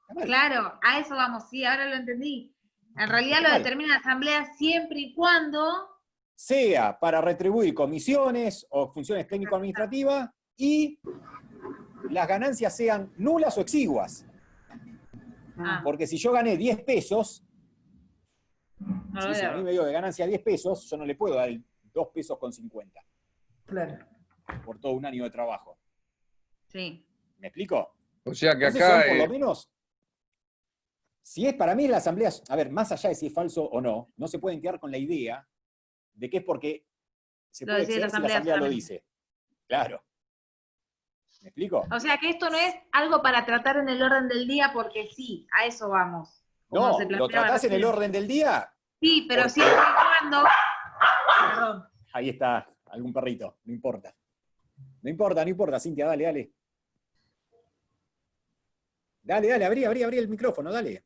Está mal. Claro, a eso vamos, sí, ahora lo entendí. En realidad Está lo mal. determina la asamblea siempre y cuando... Sea para retribuir comisiones o funciones técnico-administrativas y las ganancias sean nulas o exiguas. Ah, Porque si yo gané 10 pesos, no ¿sí? lo Si a mí veo. me dio de ganancia 10 pesos, yo no le puedo dar el 2 pesos con 50 Claro. por todo un año de trabajo. Sí. ¿Me explico? O sea que Entonces acá son por lo menos, si es para mí la asamblea, a ver, más allá de si es falso o no, no se pueden quedar con la idea de que es porque se Lo puede decide la exceder si la asamblea asamblea lo solamente. dice. Claro. ¿Me explico? O sea que esto no es algo para tratar en el orden del día porque sí, a eso vamos. Como se No, lo planteaba tratás en el recién. orden del día. Sí, pero porque- siempre y cuando... Perdón. Ahí está, algún perrito, no importa. No importa, Cintia, dale, dale. Dale, abrí el micrófono, dale.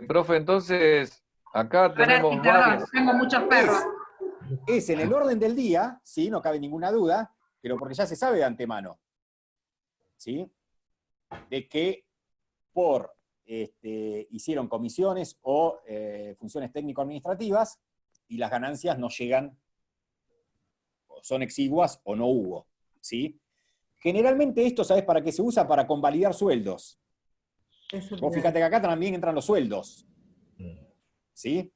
profe, entonces, acá Ahora sí, tenemos perdón, varias. tengo muchos perros. Es en el orden del día, ¿sí? No cabe ninguna duda, pero porque ya se sabe de antemano, ¿sí? De que hicieron comisiones o funciones técnico-administrativas y las ganancias no llegan, o son exiguas o no hubo, ¿sí? Generalmente esto, ¿sabes para qué se usa? Para convalidar sueldos. Eso Vos te- fíjate que acá también entran los sueldos, ¿sí?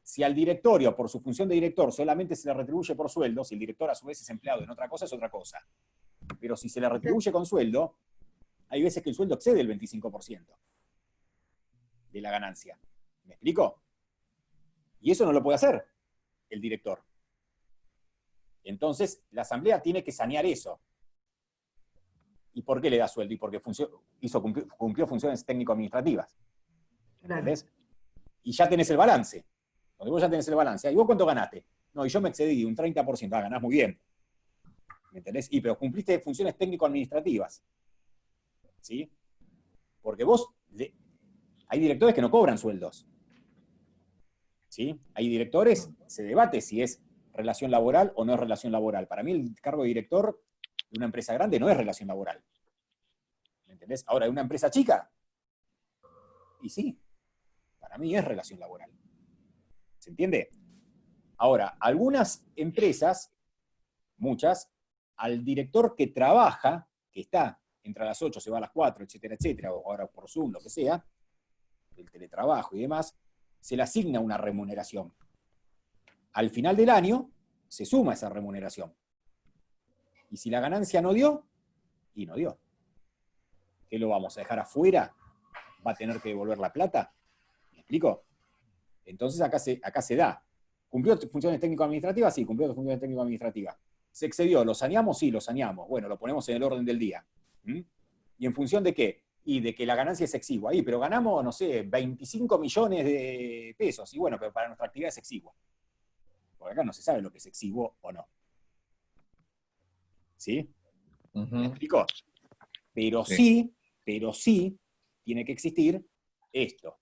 Si al directorio, por su función de director, solamente se le retribuye por sueldo, si el director a su vez es empleado en otra cosa, es otra cosa. Pero si se le retribuye con sueldo, hay veces que el sueldo excede el 25% de la ganancia. ¿Me explico? Y eso no lo puede hacer el director. Entonces, la asamblea tiene que sanear eso. ¿Y por qué le da sueldo? Y porque cumplió funciones técnico-administrativas. claro. ¿Entendés? Y ya tenés el balance. Donde vos ya tenés el balance. ¿Y vos cuánto ganaste? No, y yo me excedí un 30%. Ah, ganás muy bien. ¿Me entendés? Pero cumpliste funciones técnico-administrativas. ¿Sí? Porque hay directores que no cobran sueldos. ¿Sí? Hay directores, se debate si es relación laboral o no es relación laboral. Para mí el cargo de director de una empresa grande no es relación laboral. ¿Me entendés? Ahora, de una empresa chica, y sí, para mí es relación laboral. ¿Se entiende? Ahora, algunas empresas, muchas, al director que trabaja, que está entre las 8, se va a las 4, etcétera, etcétera, o ahora por Zoom, lo que sea, el teletrabajo y demás, se le asigna una remuneración. Al final del año, se suma esa remuneración. Y si la ganancia no dio, y no dio. ¿Qué lo vamos a dejar afuera? ¿Va a tener que devolver la plata? ¿Me explico? Entonces acá se da. ¿Cumplió funciones técnico-administrativas? Sí, cumplió funciones técnico-administrativas. ¿Se excedió? ¿Lo saneamos? Sí, lo saneamos. Bueno, lo ponemos en el orden del día. ¿Mm? ¿Y en función de qué? Y de que la ganancia es exigua. Ahí, pero ganamos, no sé, 25 millones de pesos. Y bueno, pero para nuestra actividad es exigua. Porque acá no se sabe lo que es exiguo o no. ¿Sí? ¿Me explico? Pero sí, tiene que existir esto.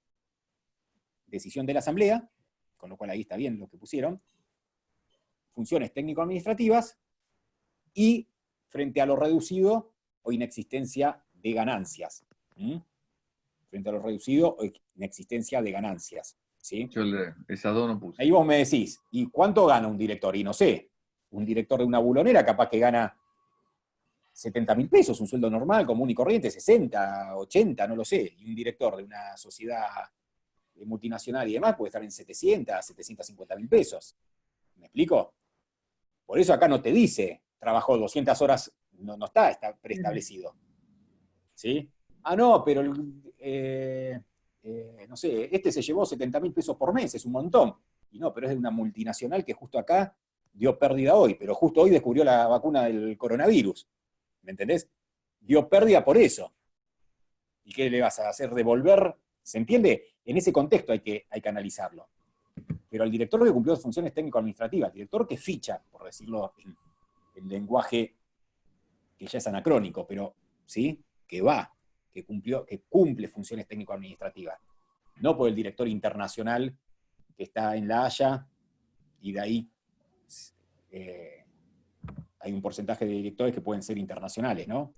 Decisión de la asamblea, con lo cual ahí está bien lo que pusieron, funciones técnico-administrativas y frente a lo reducido o inexistencia de ganancias. ¿Mm? frente a lo reducido o inexistencia de ganancias. ¿Sí? Yo esas dos no puse. Ahí vos me decís, ¿y cuánto gana un director? Y no sé, un director de una bulonera capaz que gana 70.000 pesos, un sueldo normal, común y corriente, 60, 80, no lo sé. Y un director de una sociedad multinacional y demás puede estar en 700, 750.000 pesos. ¿Me explico? Por eso acá no te dice, trabajó 200 horas, no está preestablecido. ¿Sí? Ah, no, pero no sé, este se llevó 70.000 pesos por mes, es un montón. Y no, pero es de una multinacional que justo acá dio pérdida hoy, pero justo hoy descubrió la vacuna del coronavirus. ¿Me entendés? Dio pérdida por eso. ¿Y qué le vas a hacer? ¿Devolver? ¿Se entiende? En ese contexto hay que analizarlo. Pero al director que cumplió funciones técnico-administrativas, el director que ficha, por decirlo en lenguaje que ya es anacrónico, pero ¿sí? Que va, que cumple funciones técnico-administrativas. No por el director internacional que está en La Haya y de ahí hay un porcentaje de directores que pueden ser internacionales, ¿no?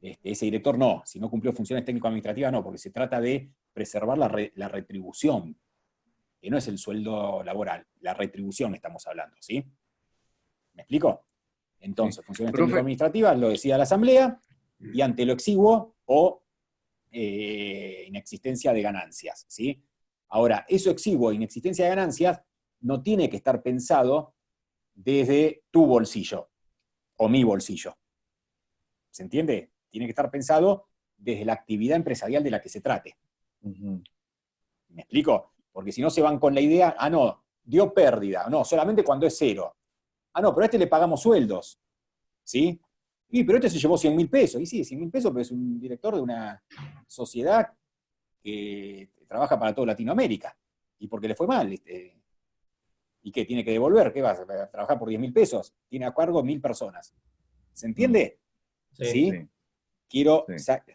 Ese director no, si no cumplió funciones técnico-administrativas no, porque se trata de preservar la retribución, que no es el sueldo laboral, la retribución estamos hablando, ¿sí? ¿Me explico? Entonces, funciones técnico-administrativas lo decida la Asamblea, y ante lo exiguo o inexistencia de ganancias, ¿sí? Ahora, eso exiguo, inexistencia de ganancias, no tiene que estar pensado desde tu bolsillo, o mi bolsillo. ¿Se entiende? Tiene que estar pensado desde la actividad empresarial de la que se trate. ¿Me explico? Porque si no se van con la idea, ah, no, dio pérdida, no, solamente cuando es cero. Ah, no, pero a este le pagamos sueldos, ¿sí? Y pero este se llevó 100.000 pesos. Y sí, 100.000 pesos, pero es un director de una sociedad que trabaja para toda Latinoamérica. Y porque le fue mal. ¿Y qué? ¿Tiene que devolver? ¿Qué vas a trabajar por 10.000 pesos? Tiene a cargo 1.000 personas. ¿Se entiende? ¿Sí? Sí. Quiero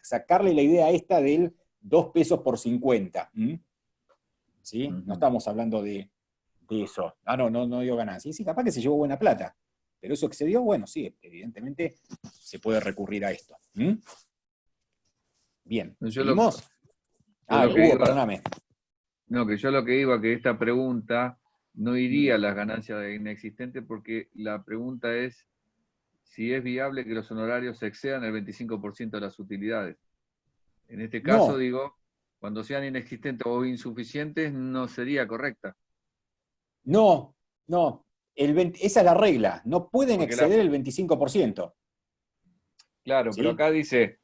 sacarle la idea esta del 2 pesos por 50. ¿Sí? No estamos hablando de eso. Ah, no dio ganancia. Y sí, capaz que se llevó buena plata. Pero eso excedió, bueno, sí, evidentemente se puede recurrir a esto. Bien, ¿seguimos? Hugo, perdóname. No, que yo lo que iba, que esta pregunta no iría a las ganancias inexistentes, porque la pregunta es si es viable que los honorarios excedan el 25% de las utilidades. En este caso, digo, cuando sean inexistentes o insuficientes, no sería correcta. No. Esa es la regla. No pueden exceder el 25%. Claro, ¿sí? Pero acá dice,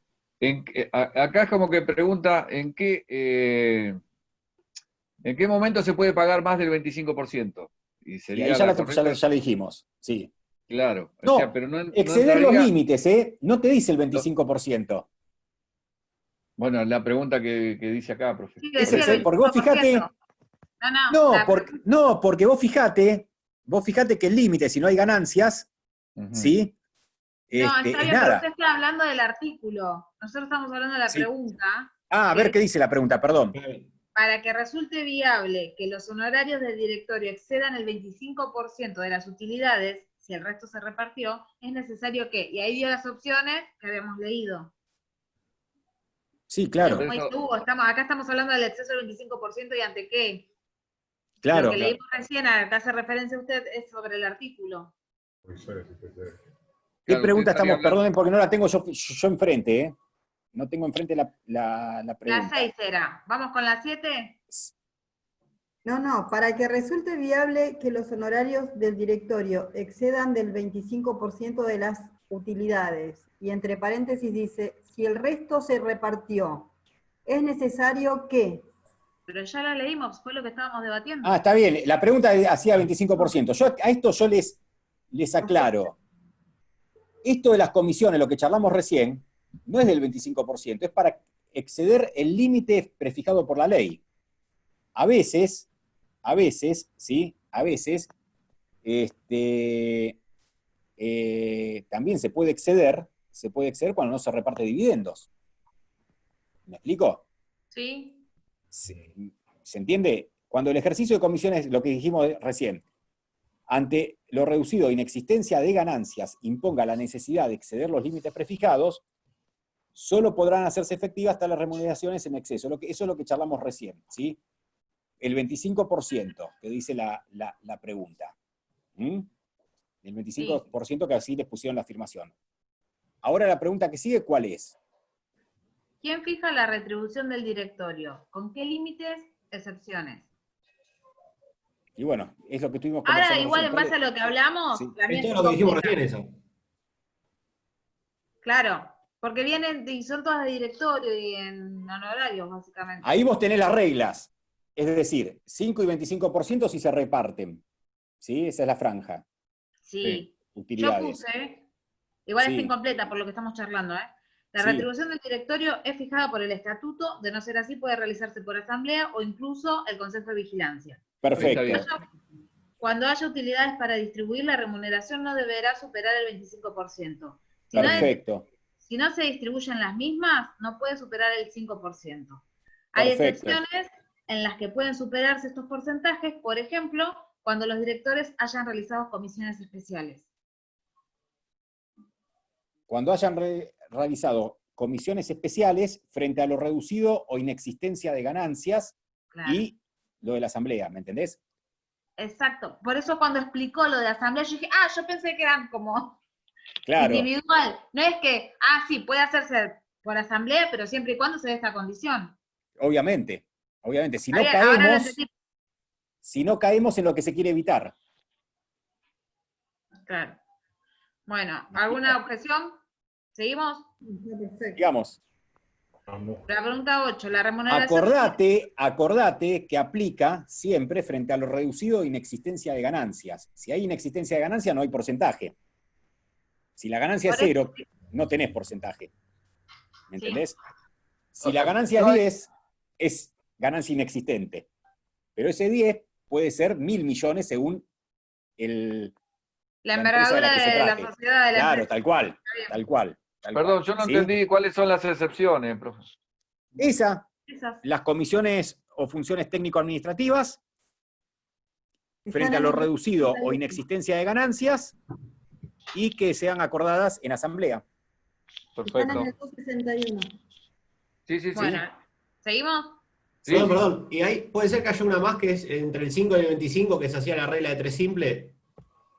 acá es como que pregunta en qué momento se puede pagar más del 25%. Y sería ahí ya le dijimos, sí. Claro. No, o sea, pero no exceder los límites, no te dice el 25%. Bueno, la pregunta que dice acá, profe. Sí, Porque vos fijate... porque vos fijate que el límite, si no hay ganancias, ¿sí? No, está es bien, nada. pero usted está hablando del artículo. Nosotros estamos hablando de la pregunta. Ah, a ver qué dice la pregunta, perdón. Para que resulte viable que los honorarios del directorio excedan el 25% de las utilidades, si el resto se repartió, es necesario que, y ahí dio las opciones que habíamos leído. Sí, claro. Como dice Hugo, acá estamos hablando del exceso del 25% y ante qué. Claro. Lo que leímos recién, acá hace referencia a usted, es sobre el artículo. ¿Qué pregunta estamos? Perdonen porque no la tengo yo enfrente, ¿eh? No tengo enfrente la pregunta. La 6 era. ¿Vamos con la 7? No, para que resulte viable que los honorarios del directorio excedan del 25% de las utilidades, y entre paréntesis dice, si el resto se repartió, es necesario que... Pero ya la leímos, fue lo que estábamos debatiendo. Ah, está bien, la pregunta hacía 25%. A esto yo les aclaro. Esto de las comisiones, lo que charlamos recién, no es del 25%, es para exceder el límite prefijado por la ley. A veces, ¿sí? A veces, también se puede exceder cuando no se reparte dividendos. ¿Me explico? Sí. ¿Se entiende? Cuando el ejercicio de comisiones, lo que dijimos recién, ante lo reducido, inexistencia de ganancias, imponga la necesidad de exceder los límites prefijados, solo podrán hacerse efectivas hasta las remuneraciones en exceso. Eso es lo que charlamos recién, ¿sí? El 25% que dice la pregunta. ¿Mm? El 25% que así les pusieron la afirmación. Ahora la pregunta que sigue, ¿cuál es? ¿Quién fija la retribución del directorio? ¿Con qué límites? Excepciones. Y bueno, es lo que tuvimos conversando. Ahora, igual en base a lo que hablamos, Sí. también Esto es se lo que dijimos completa. recién, eso. Claro, porque vienen y son todas de directorio y en honorarios, básicamente. Ahí vos tenés las reglas. Es decir, 5 y 25% si se reparten. ¿Sí? Esa es la franja. Sí. Yo Utilidades. puse, igual Sí. está incompleta por lo que estamos charlando, ¿eh? La Sí. retribución del directorio es fijada por el estatuto, de no ser así puede realizarse por asamblea o incluso el Consejo de Vigilancia. Perfecto. Está bien. Cuando haya utilidades para distribuir, la remuneración no deberá superar el 25%. Perfecto. Si no se distribuyen las mismas, no puede superar el 5%. Hay Perfecto. excepciones en las que pueden superarse estos porcentajes, por ejemplo, cuando los directores hayan realizado comisiones especiales. Cuando hayan realizado comisiones especiales frente a lo reducido o inexistencia de ganancias Claro. y lo de la asamblea, ¿me entendés? Exacto. Por eso cuando explicó lo de asamblea, yo dije, yo pensé que eran como Claro, individual. No es que, sí, puede hacerse por asamblea, pero siempre y cuando se dé esta condición. obviamente. Obviamente, si no Ahora lo caemos, entendí. si no caemos en lo que se quiere evitar. Claro. Bueno, ¿alguna objeción? ¿Seguimos? Perfecto. Digamos, Vamos. La pregunta 8, la remuneración... acordate que aplica siempre frente a lo reducido e inexistencia de ganancias. Si hay inexistencia de ganancias, no hay porcentaje. Si la ganancia es Por eso- 0, no tenés porcentaje. ¿Me Sí. entendés? Si O la sea, ganancia no es hay- 10, es ganancia inexistente. Pero ese 10 puede ser 1.000 millones según La empresa de la envergadura que se de la trate. sociedad de la Claro, empresa. tal cual, bien. tal cual. tal Perdón, cual, yo no ¿sí? entendí cuáles son las excepciones, profesor. Esas, Esas. las comisiones o funciones técnico-administrativas, frente Están a en lo el reducido o 261. inexistencia de ganancias, y que sean acordadas en asamblea. Están en Perfecto. el 261. Sí, sí, sí. Bueno, ¿seguimos? Sí, Perdón, sí. perdón. Y ahí puede ser que haya una más que es entre el 5 y el 25, que se hacía la regla de 3 simple.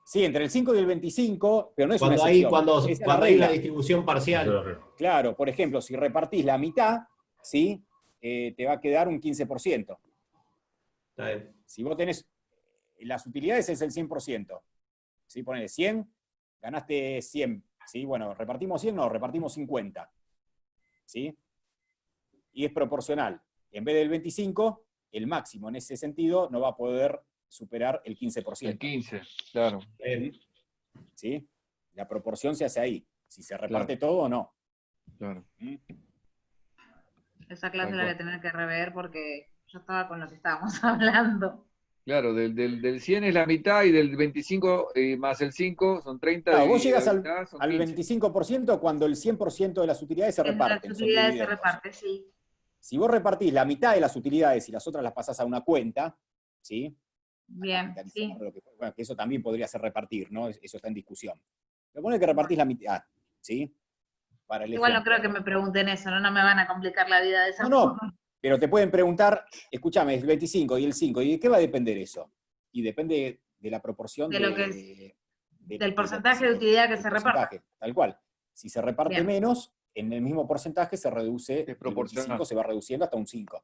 Sí, entre el 5 y el 25, pero no es una Cuando hay, excepción. cuando, Esa es la cuando hay una regla. distribución parcial. Claro, por ejemplo, si repartís la mitad, ¿sí? Te va a quedar un 15%. Está bien. Si vos tenés las utilidades es el 100%. ¿Sí? Ponele 100, ganaste 100. ¿Sí? Bueno, repartimos 100, no, repartimos 50. ¿Sí? Y es proporcional. En vez del 25, el máximo en ese sentido no va a poder superar el 15%. El 15, claro. ¿Sí? La proporción se hace ahí. Si se reparte Claro. todo o no. Claro. ¿Mm? Esa clase Tal la voy cual. a tener que rever porque yo estaba con lo que estábamos hablando. Claro, del 100 es la mitad y del 25 más el 5 son 30 Claro, vos dividido llegas la mitad, son al 15. 25% cuando el 100% de las utilidades se En las reparten. Son utilidades se dividendos. reparte, sí. Si vos repartís la mitad de las utilidades y las otras las pasás a una cuenta, ¿sí? Bien, Capitalizar, sí. lo que fue. Bueno, que eso también podría ser repartir, ¿no? Eso está en discusión. Pero pone que repartís la mitad, ¿sí? Para el Igual no ejemplo. creo que me pregunten eso, no me van a complicar la vida de esa No, no, forma. pero te pueden preguntar, escúchame, el 25 y el 5, ¿y de qué va a depender eso? Y depende de la proporción De lo que del porcentaje de utilidad que del se reparta. porcentaje, tal cual. Si se reparte Bien. menos, en el mismo porcentaje se reduce, el proporcional. 25 se va reduciendo hasta un 5.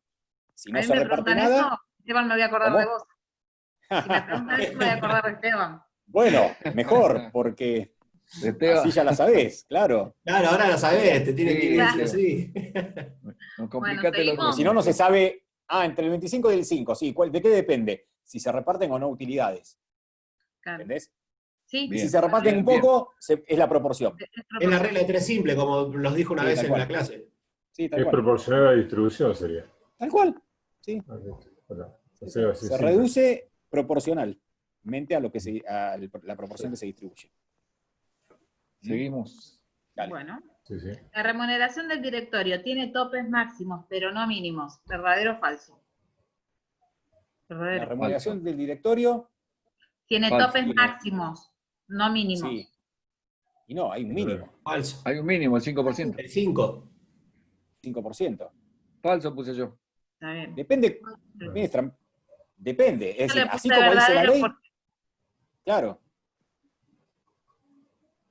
Si A no mí se me reparte preguntan nada, eso, Esteban, me voy a acordar ¿cómo? de vos. Si me preguntan eso, me voy a acordar de Esteban. bueno, mejor, porque Esteban, así ya la sabés, claro. Claro, ahora lo sabés, te tiene Sí, que ir claro. así. no complicate seguimos. Porque si no, no se sabe, entre el 25 y el 5, sí, ¿de qué depende? Si se reparten o no utilidades, Claro. ¿entendés? Sí. Y Bien, si se reparten un bien. poco, es la proporción. Es la regla de 3 simple, como los dijo una Sí, vez tal en cual. la clase. Sí, tal Es cual. proporcional a la distribución, sería. Tal cual, sí. O sea, así Se simple. reduce proporcionalmente a lo que la proporción que se distribuye. Seguimos. Dale. Bueno. Sí, sí. La remuneración del directorio tiene topes máximos, pero no mínimos. ¿Verdadero o falso? La Verdadero. remuneración del directorio, Tiene Falso. topes Tiene- máximos, no mínimos. sí. Y no, hay un mínimo. Falso. Hay un mínimo, el 5%. El 5. 5%. Falso puse yo. Está bien. Depende, depende. Es Yo le decir, así puse como dice la verdadero ley, porque- claro.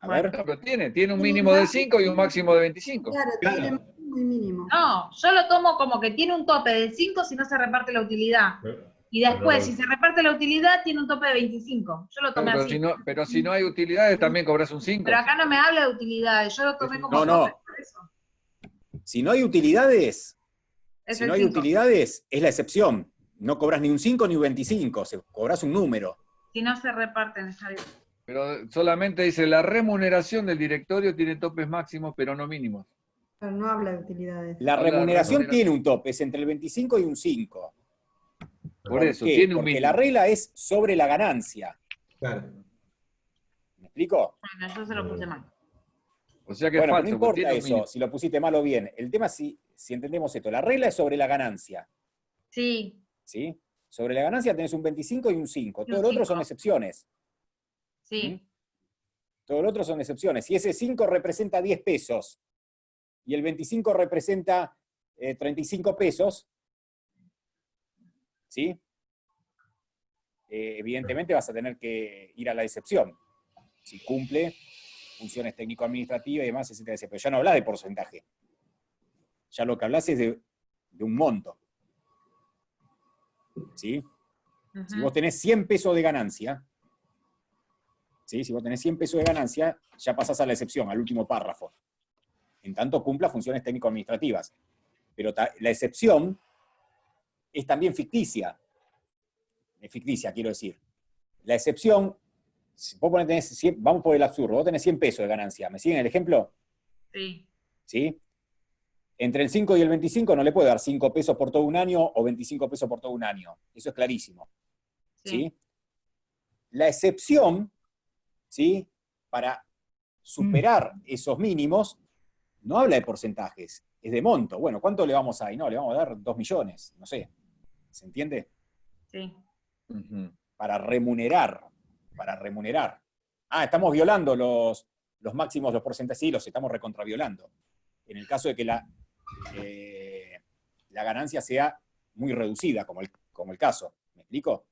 A Bueno. ver, No, pero tiene un mínimo de 5 y un máximo de 25. Claro, Claro. tiene máximo y mínimo. No, yo lo tomo como que tiene un tope de 5 si no se reparte la utilidad. Y después, si se reparte la utilidad, tiene un tope de 25. Yo lo tomé Pero así. pero si no hay utilidades, también cobras un 5. Pero acá no me habla de utilidades, yo lo tomé como No, tope, no. por eso. si no hay utilidades, Es si el no hay 5. utilidades, es la excepción. No cobras ni un 5 ni un 25, cobras un número. Si no se reparten, está bien. Pero solamente dice, la remuneración del directorio tiene topes máximos, pero no mínimos. Pero no habla de utilidades. La Habla de remuneración remuneración. tiene un tope, es entre el 25 y un 5. Por eso, qué? tiene un Porque mínimo. la regla es sobre la ganancia. Claro. ¿Me explico? Bueno, yo se lo puse mal. O sea que Bueno, es pero no falso, porque importa tiene un eso, mínimo. si lo pusiste mal o bien. El tema es si entendemos esto. La regla es sobre la ganancia. Sí, ¿Sí? Sobre la ganancia tenés un 25 y un 5. Y Todo un lo otro 5. son excepciones. sí. Todo lo otro son excepciones. Si ese 5 representa 10 pesos y el 25 representa 35 pesos, ¿sí? Evidentemente vas a tener que ir a la excepción. Si cumple funciones técnico-administrativas y demás, etcétera, etcétera. Pero ya no hablas de porcentaje. Ya lo que hablas es de un monto. ¿Sí? Si vos tenés 100 pesos de ganancia, ¿sí? Si vos tenés 100 pesos de ganancia, ya pasás a la excepción, al último párrafo. En tanto cumpla funciones técnico-administrativas. Pero la excepción es también ficticia. Es ficticia, quiero decir. La excepción, si vos tenés 100, vamos por el absurdo, vos tenés 100 pesos de ganancia. ¿Me siguen el ejemplo? Sí. ¿Sí? Entre el 5 y el 25 no le puedo dar 5 pesos por todo un año o 25 pesos por todo un año. Eso es clarísimo. ¿Sí? La excepción, ¿sí? Para superar esos mínimos, no habla de porcentajes, es de monto. Bueno, ¿cuánto le vamos a dar? No, le vamos a dar 2 millones, no sé. ¿Se entiende? Sí. Ujú. Para remunerar. Para remunerar. Ah, estamos violando los máximos, los porcentajes, sí, los estamos recontraviolando. En el caso de que la ganancia sea muy reducida, como el caso. ¿Me explico?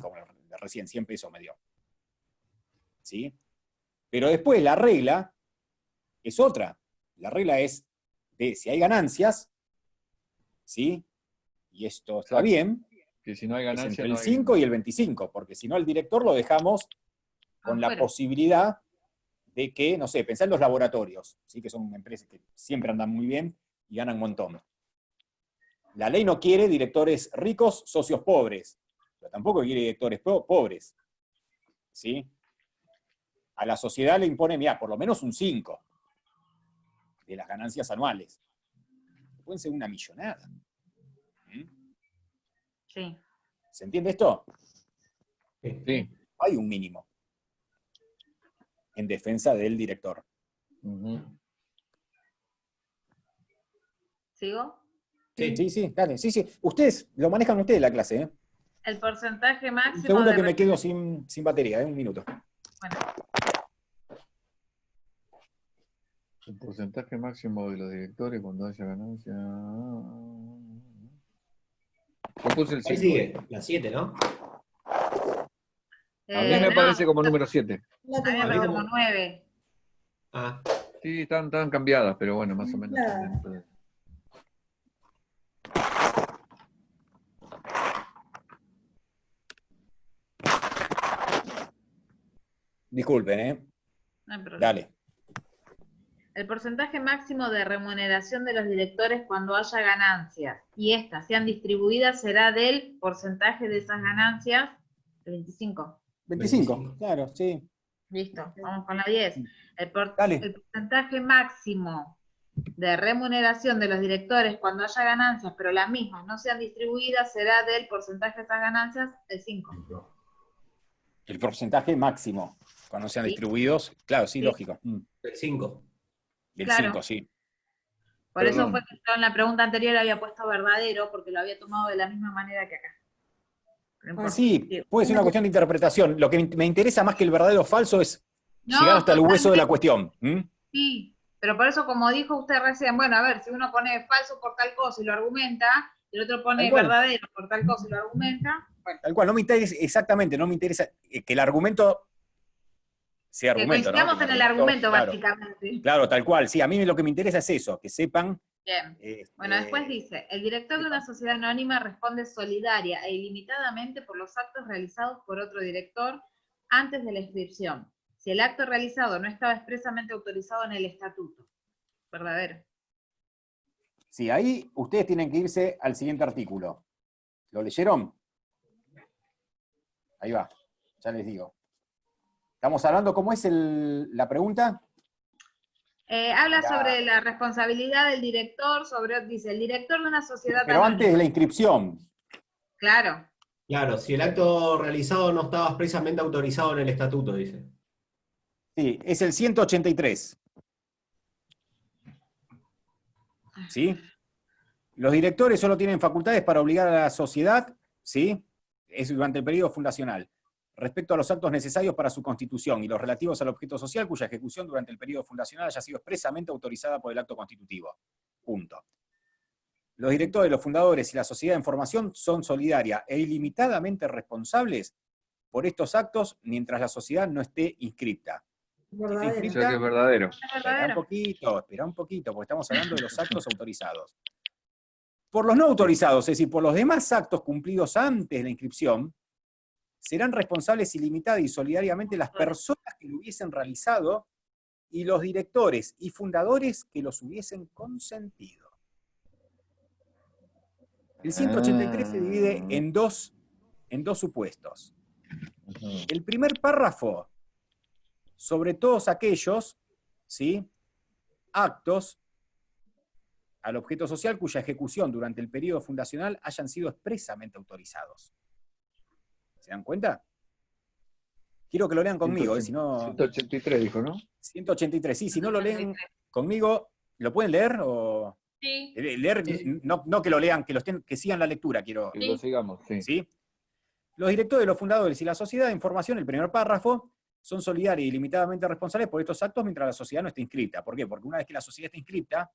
Como de recién 100 pesos me dio. ¿Sí? Pero después la regla es otra. La regla es de si hay ganancias, ¿sí? Y esto está Exacto. bien, Que si no hay es ganancia, entre no el hay... 5 y el 25, porque si no el director lo dejamos con la Afuera. posibilidad de que, no sé, pensá en los laboratorios, ¿sí? Que son empresas que siempre andan muy bien y ganan un montón. La ley no quiere directores ricos, socios pobres, pero tampoco quiere directores pobres. ¿Sí? A la sociedad le impone, mira, por lo menos un 5 de las ganancias anuales. Pueden ser una millonada. Sí. ¿Se entiende esto? Sí. Hay un mínimo en defensa del director. Ujú. ¿Sigo? Sí, dale. Sí. Ustedes, lo manejan ustedes la clase, ¿eh? El porcentaje Un máximo segundo de... que me quedo sin batería, un minuto. Bueno, El porcentaje máximo de los directores cuando haya ganancia... Yo puse el Ahí 5. sigue, la 7, ¿no? A mí me no, parece como número 7. La a mí tengo me parece acá. como 9. Ah, Sí, están cambiadas, pero bueno, más o menos. Claro. también. Disculpen, ¿eh? No hay problema. Dale. El porcentaje máximo de remuneración de los directores cuando haya ganancias y estas sean distribuidas será del porcentaje de esas ganancias, el 25. 25, claro, sí. Listo, vamos con la 10. Dale. El porcentaje máximo de remuneración de los directores cuando haya ganancias, pero las mismas no sean distribuidas, será del porcentaje de esas ganancias, el 5. El porcentaje máximo, cuando sean Sí. distribuidos, claro, sí, Sí. lógico. el 5. Del Claro. 5, sí. Por eso Perdón. fue que yo en la pregunta anterior había puesto verdadero, porque lo había tomado de la misma manera que acá. No importa. Sí, puede ser una cuestión de interpretación. Lo que me interesa más que el verdadero o falso es No, llegar hasta el hueso de la totalmente. cuestión. ¿Mm? Sí, Pero por eso, como dijo usted recién, bueno, a ver, si uno pone falso por tal cosa y lo argumenta, y el otro pone Tal cual. verdadero por tal cosa y lo argumenta, bueno, Tal cual, no me interesa, exactamente, no me interesa que el argumento sea que argumento, ¿no? coincidamos Que en el argumento, claro, básicamente. claro, tal cual. Sí, a mí lo que me interesa es eso, que sepan. Bien. Bueno, después dice, el director de una sociedad anónima responde solidaria e ilimitadamente por los actos realizados por otro director antes de la inscripción, si el acto realizado no estaba expresamente autorizado en el estatuto. Verdadero. Sí, ahí ustedes tienen que irse al siguiente artículo. ¿Lo leyeron? Ahí va, ya les digo. Estamos hablando, ¿cómo es la pregunta? Habla sobre la responsabilidad del director, dice, el director de una sociedad Pero anónima. antes de la inscripción. Claro. Claro, si el acto realizado no estaba expresamente autorizado en el estatuto, dice. Sí, es el 183. ¿Sí? Los directores solo tienen facultades para obligar a la sociedad, ¿sí? Es durante el periodo fundacional, respecto a los actos necesarios para su constitución y los relativos al objeto social cuya ejecución durante el periodo fundacional haya sido expresamente autorizada por el acto constitutivo. Punto. Los directores, los fundadores y la sociedad en formación son solidaria e ilimitadamente responsables por estos actos mientras la sociedad no esté inscripta. Verdadero. O sea que es verdadero. Es Espera verdadero. un poquito, porque estamos hablando de los actos autorizados. Por los no autorizados, es decir, por los demás actos cumplidos antes de la inscripción, serán responsables ilimitada y solidariamente las personas que lo hubiesen realizado y los directores y fundadores que los hubiesen consentido. El 183 se divide en dos supuestos. El primer párrafo, sobre todos aquellos, ¿sí?, actos al objeto social cuya ejecución durante el periodo fundacional hayan sido expresamente autorizados. ¿Se dan cuenta? Quiero que lo lean conmigo, si no... 183 dijo, ¿no? 183, sí, si no lo leen conmigo, ¿lo pueden leer? O... Sí. Leer, no que lo lean, que sigan la lectura, quiero. Que lo sigamos, sí. ¿Sí? Los directores, los fundadores y la sociedad de información, el primer párrafo, son solidarios y ilimitadamente responsables por estos actos mientras la sociedad no esté inscrita. ¿Por qué? Porque una vez que la sociedad está inscrita,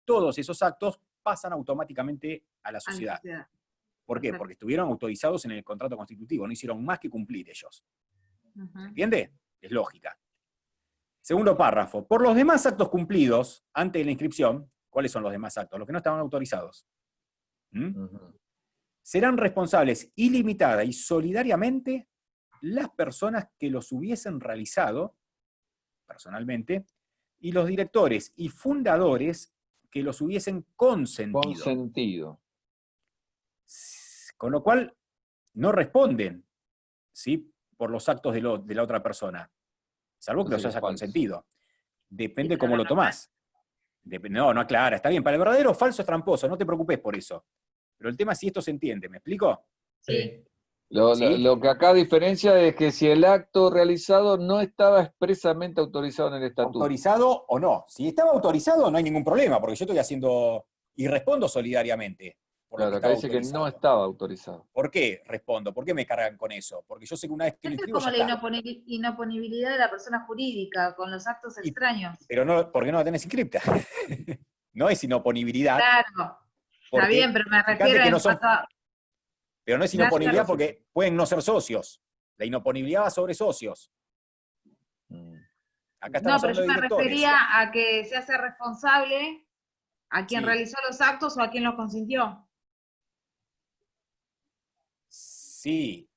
todos esos actos pasan automáticamente a la sociedad. ¿Por qué? Porque estuvieron autorizados en el contrato constitutivo, no hicieron más que cumplir ellos. ¿Entiende? Es lógica. Segundo párrafo. Por los demás actos cumplidos antes de la inscripción, ¿cuáles son los demás actos? Los que no estaban autorizados. Serán responsables ilimitada y solidariamente las personas que los hubiesen realizado personalmente y los directores y fundadores que los hubiesen consentido. Con lo cual, no responden, ¿sí?, por los actos de la otra persona, salvo que los haya consentido. Depende cómo lo tomás. No aclara, está bien, para el verdadero o falso es tramposo, no te preocupes por eso. Pero el tema es si esto se entiende, ¿me explico? Sí. Lo que acá diferencia es que si el acto realizado no estaba expresamente autorizado en el estatuto. ¿Autorizado o no? Si estaba autorizado no hay ningún problema, porque yo estoy haciendo, y respondo solidariamente. Claro, acá dice que no estaba autorizado. ¿Por qué respondo? ¿Por qué me cargan con eso? Porque yo sé que una vez que lo Esto es inscribo como ya la está. inoponibilidad de la persona jurídica con los actos extraños. Pero no, ¿por qué no la tenés inscripta? No es inoponibilidad. Claro, está bien, pero me fíjate refiero que no en son, cuanto a... pero no es inoponibilidad porque pueden no ser socios. La inoponibilidad va sobre socios. Acá No, estamos pero yo hablando de me directores. refería a que se hace responsable a quien Sí. realizó los actos o a quien los consintió. Sí,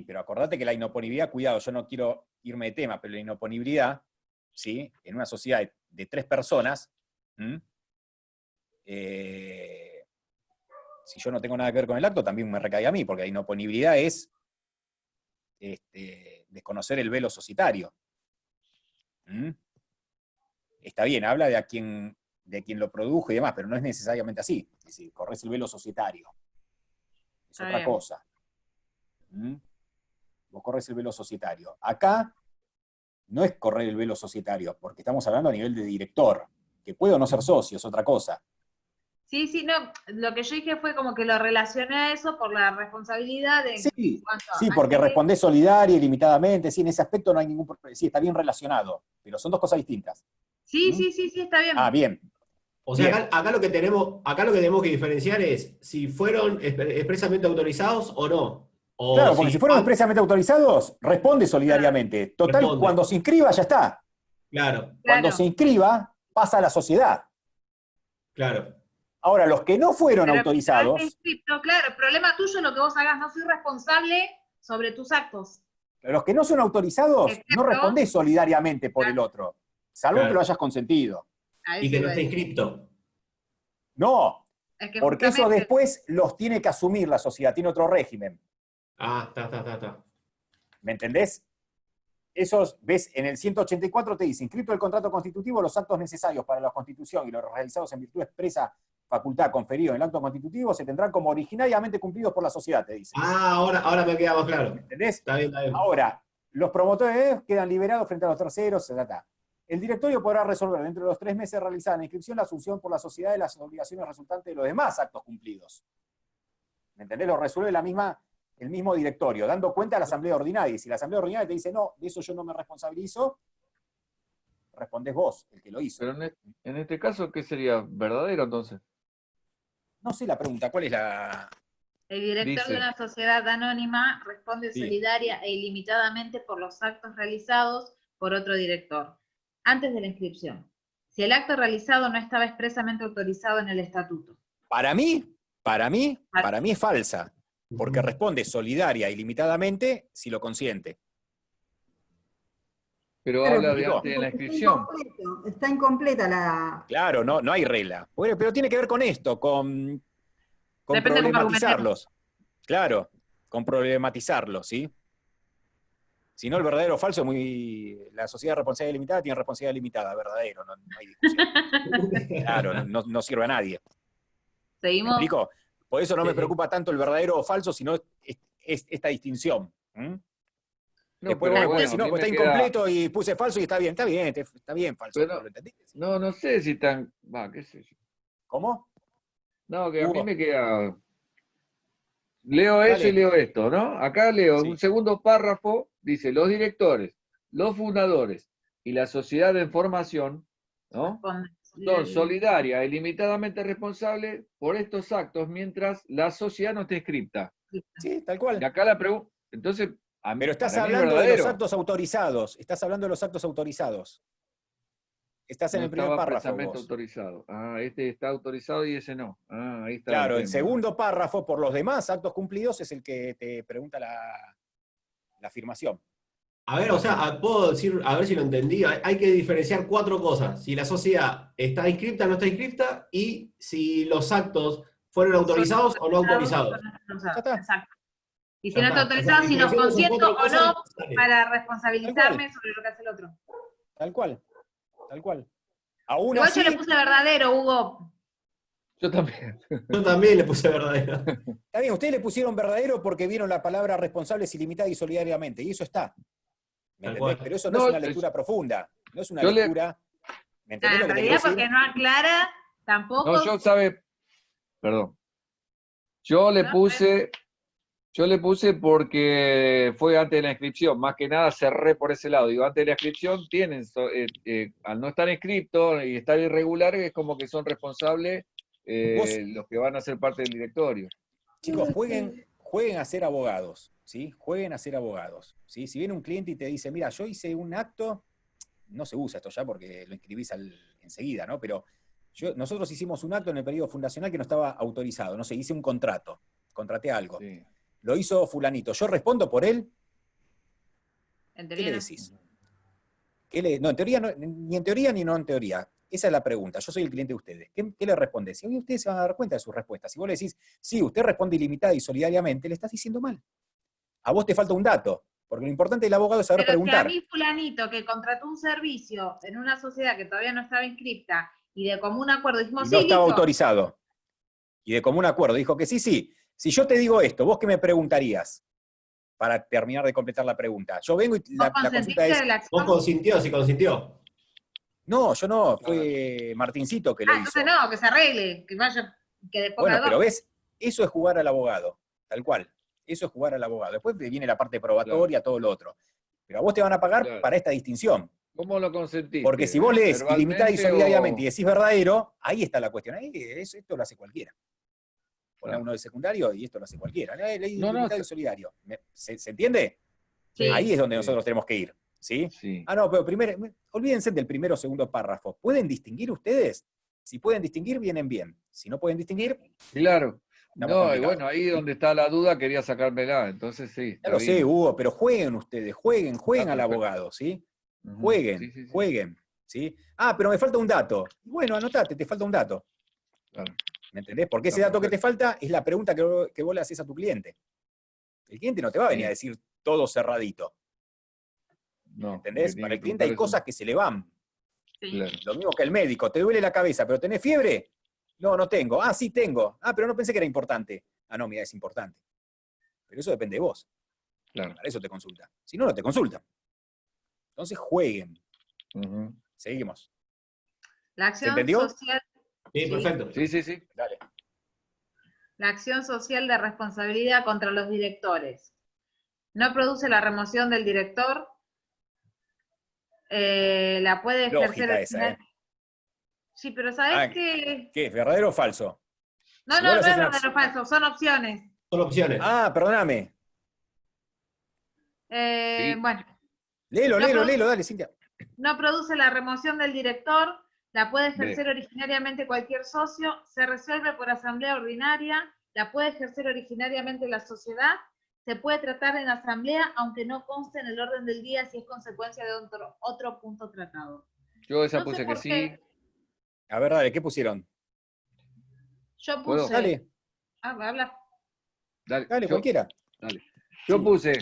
pero acordate que la inoponibilidad, cuidado, yo no quiero irme de tema, pero la inoponibilidad, ¿sí?, en una sociedad de 3 personas, si yo no tengo nada que ver con el acto, también me recae a mí, porque la inoponibilidad es desconocer el velo societario. Está bien, habla de quien lo produjo y demás, pero no es necesariamente así. Es decir, corres el velo societario. Es otra cosa. Vos corres el velo societario. Acá no es correr el velo societario, porque estamos hablando a nivel de director, que puede o no ser socio, es otra cosa. Sí, no, lo que yo dije fue como que lo relacioné a eso por la responsabilidad de... Sí, porque respondés solidaria, ilimitadamente, sí, en ese aspecto no hay ningún problema, sí, está bien relacionado, pero son dos cosas distintas. Sí, ¿Mm? sí, sí, sí, está bien. Ah, bien. O sea, Bien. acá lo que tenemos que diferenciar es si fueron expresamente autorizados o no. O Claro, porque si si fueron expresamente autorizados, responde solidariamente. Total, responde. cuando se inscriba ya está. Claro, Cuando se Claro. inscriba, pasa a la sociedad. claro. Ahora, los que no fueron Pero mientras esté autorizados, inscrito, claro, el problema tuyo es lo que vos hagas, no soy responsable sobre tus actos. los que no son autorizados, no Excepto, respondés solidariamente por el otro, salvo que lo Claro. hayas consentido. a Y eso que no iba a esté decir. inscripto. No, Es que porque eso justamente, después los tiene que asumir la sociedad, tiene otro régimen. Ah, está. ¿Me entendés? Esos, ves, en el 184 te dice, inscrito el contrato constitutivo, los actos necesarios para la constitución y los realizados en virtud de expresa facultad conferido en el acto constitutivo se tendrán como originariamente cumplidos por la sociedad, te dice. Ah, ahora me queda más claro. ¿Entendés? Está bien. Ahora, los promotores quedan liberados frente a los terceros, etc. El directorio podrá resolver dentro de los 3 meses realizada la inscripción la asunción por la sociedad de las obligaciones resultantes de los demás actos cumplidos. ¿Me entendés? Lo resuelve el mismo directorio, dando cuenta a la asamblea ordinaria. Y si la asamblea ordinaria te dice, no, de eso yo no me responsabilizo, respondés vos, el que lo hizo. Pero en este caso, ¿qué sería? ¿Verdadero entonces? No sé la pregunta, ¿cuál es la...? el director Dice. de una sociedad anónima responde Sí. solidaria e ilimitadamente por los actos realizados por otro director, antes de la inscripción. Si el acto realizado no estaba expresamente autorizado en el estatuto. Para mí es falsa, porque responde solidaria y limitadamente si lo consiente. Pero Claro, habla de digo, antes de la Está inscripción. está incompleta la... Claro, no hay regla. Pero tiene que ver con esto, con Depende cómo problematizarlos. Claro, con problematizarlos, ¿sí? Si no, el verdadero o falso es muy... La sociedad responsabilidad limitada tiene responsabilidad limitada, verdadero, no hay discusión. Claro, no sirve a nadie. ¿Me Seguimos. explico? Por eso no me Sí. preocupa tanto el verdadero o falso, sino es esta distinción. No, Después pero vos bueno, podés decir, a no, mí pues me está queda- incompleto y puse falso y está bien falso. Pero- ¿Lo entendiste? No sé si tan... Va, qué sé yo. ¿Cómo? No, que a mí Hugo. me queda... Leo eso Dale. y leo esto, ¿no? Acá leo Sí. un segundo párrafo, dice, los directores, los fundadores y la sociedad de formación, ¿no? Son solidaria e ilimitadamente responsables por estos actos mientras la sociedad no esté inscripta. Sí, tal Y cual. acá la pregunta, entonces, Pero estás para mí es hablando de los verdadero. actos autorizados. Estás hablando de los actos autorizados. Estás en No el primer estaba párrafo expresamente vos. autorizado. Ah, este está autorizado y ese no. Ah, ahí está Claro, el tema. segundo párrafo, por los demás actos cumplidos, es el que te pregunta la afirmación. A ver, o sea, puedo decir, a ver si lo entendí. Hay que diferenciar 4 cosas. Si la sociedad está inscripta o no está inscripta, y si los actos fueron autorizados o no autorizados. Ya está. Exacto. Y si Ya no está está. O sea, autorizado, si nos diferenciando esas consiento 4 o no cosas, sale. para responsabilizarme sobre lo que hace el otro. Tal cual. Tal cual. Aún Igual así, yo le puse verdadero, Hugo. Yo también. Yo también le puse verdadero. está bien, ustedes le pusieron verdadero porque vieron la palabra responsables ilimitada y solidariamente, y eso está. ¿Me Tal entendés? cual. Pero eso no No, es una lectura profunda. No es una yo le- lectura. ¿Me entendés En lo que te realidad, quiero porque decir? no aclara tampoco. No, yo sabe, perdón. Yo le No, puse porque fue antes de la inscripción, más que nada cerré por ese lado. Digo, antes de la inscripción tienen, al no estar inscriptos y estar irregular, es como que son responsables Vos- los que van a ser parte del directorio. Chicos, jueguen a ser abogados, ¿sí? Jueguen a ser abogados, ¿sí? Si viene un cliente y te dice, mira, yo hice un acto, no se usa esto ya porque lo inscribís enseguida, ¿no? Pero nosotros hicimos un acto en el periodo fundacional que no estaba autorizado, no sé, hice un contrato, contraté algo. Sí. Lo hizo fulanito, ¿yo respondo por él? En ¿Qué teoría le no. decís? No, en teoría, ni en teoría ni no en teoría. Esa es la pregunta. Yo soy el cliente de ustedes. ¿Qué le respondes? Y hoy ustedes se van a dar cuenta de sus respuestas. Si vos le decís, sí, usted responde ilimitada y solidariamente, le estás diciendo mal. A vos te falta un dato, porque lo importante del abogado es saber Pero si a preguntar. mí fulanito que contrató un servicio en una sociedad que todavía no estaba inscripta y de común acuerdo dijimos, Y no sí, estaba listo. autorizado. Y de común acuerdo dijo que sí. Si yo te digo esto, ¿vos qué me preguntarías? Para terminar de completar la pregunta. Yo vengo y ¿Vos la consulta consentiste es, de la ¿Vos acción? consintió? Si consintió. no, yo no, fue Martincito que lo hizo. Entonces no, que se arregle, que vaya, que de poca Bueno, pero dos. ves, eso es jugar al abogado, tal cual. Eso es jugar al abogado. Después viene la parte probatoria, todo lo otro. Pero a vos te van a pagar Claro. para esta distinción. ¿Cómo lo consentiste? Porque si vos lees ilimitada y ¿Verbalmente solidariamente y o- decís verdadero, ahí está la cuestión. Ahí esto lo hace cualquiera. Pone Claro. uno de secundario y esto lo hace cualquiera. Leí No, no, ilimitado y solidario. ¿Se entiende? Sí. Ahí es donde Sí. nosotros tenemos que ir. ¿Sí? Sí. Ah, no, pero primero, olvídense del primero o segundo párrafo. ¿Pueden distinguir ustedes? Si pueden distinguir, vienen bien. Si no pueden distinguir, Claro. estamos No, y complicados. bueno, ahí donde está la duda quería sacármela, entonces sí, Ya está lo bien. sé, Hugo, pero jueguen ustedes, jueguen al perfecto. abogado, ¿sí? Ujú. Jueguen, Sí, sí, sí. jueguen, ¿sí? Ah, pero me falta un dato. Bueno, anotate, te falta un dato. Claro. ¿Me entendés? Porque ese Está dato que te perfecto. falta es la pregunta que vos le haces a tu cliente. El cliente no te va a venir a decir todo cerradito. No, ¿Entendés? porque Para tiene el que cliente hay preguntar cosas que se le van. Sí. Claro. Lo mismo que el médico. ¿Te duele la cabeza, pero tenés fiebre? No, no tengo. Ah, sí tengo. Ah, pero no pensé que era importante. Ah, no, mira, es importante. Pero eso depende de vos. Claro. Para eso te consulta. Si no, no te consulta. Entonces jueguen. Ujú. Seguimos. La ¿Se acción entendió? social, Sí, sí. perfecto. Sí, sí, sí. Dale. La acción social de responsabilidad contra los directores. No produce la remoción del director, la puede ejercer Lógica esa, ¿eh? Sí, pero ¿sabés Ah, qué? ¿qué? ¿Verdadero o falso? No, Si vos no, le no haces es una verdadero o falso, son opciones. Son opciones. Ah, perdóname. Sí. Bueno, Léelo, no, léelo, léelo, dale, Cintia. no produce la remoción del director, la puede B. ejercer originariamente cualquier socio, se resuelve por asamblea ordinaria, la puede ejercer originariamente la sociedad, se puede tratar en asamblea, aunque no conste en el orden del día si es consecuencia de otro punto tratado. Yo esa No sé puse que por sí. qué. A ver, dale, ¿qué pusieron? Yo ¿Puedo? puse. Dale, Habla. Dale, dale, cualquiera. dale. Yo Sí. puse,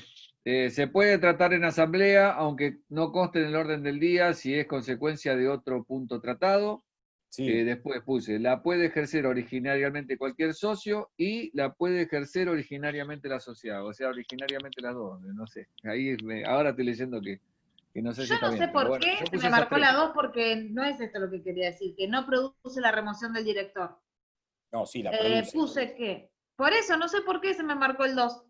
se puede tratar en asamblea, aunque no conste en el orden del día si es consecuencia de otro punto tratado. Sí. Después puse, la puede ejercer originariamente cualquier socio y la puede ejercer originariamente la sociedad, o sea, originariamente las dos, no sé. Ahí ahora estoy leyendo que no sé si Yo está no bien, sé pero por bueno, qué yo se puse me esas marcó tres. la 2 porque no es esto lo que quería decir, que no produce la remoción del director. No, sí, la produce. Puse que. Por eso, no sé por qué se me marcó el 2.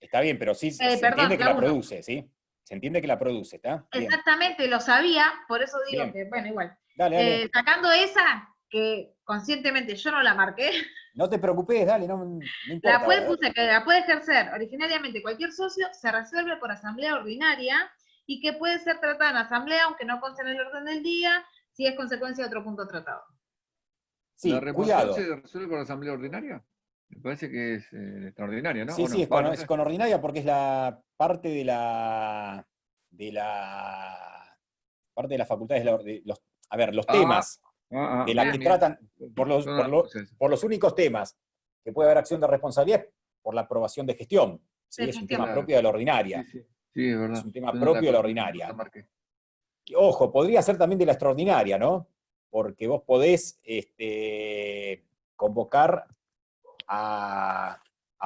Está bien, pero sí se Perdón, entiende que la la 1. produce, ¿sí? Se entiende que la produce, ¿está? Bien. Exactamente, lo sabía, por eso digo Bien. que, bueno, igual. Dale, dale. Sacando esa, que conscientemente yo no la marqué, No te preocupes, dale, no importa ahora. puse que la puede ejercer originariamente cualquier socio, se resuelve por asamblea ordinaria y que puede ser tratada en asamblea, aunque no conste en el orden del día, si es consecuencia de otro punto tratado. Sí, ¿La remoción cuidado. se resuelve por asamblea ordinaria? Me parece que es extraordinaria, ¿no? Sí, ¿O sí, no? es con, No es sé. con ordinaria porque es la parte de parte de las facultades a ver, los temas de la bien, que bien. tratan, por los, Yo no por la lo- puse esa. por los únicos temas que puede haber acción de responsabilidad por la aprobación de gestión. ¿Sí? De Es un gestión. tema Claro. propio de la ordinaria. Sí, sí. Sí, es verdad. Es un tema Yo propio de la no ordinaria. la marqué. Y, ojo, podría ser también de la extraordinaria, ¿no? Porque vos podés convocar a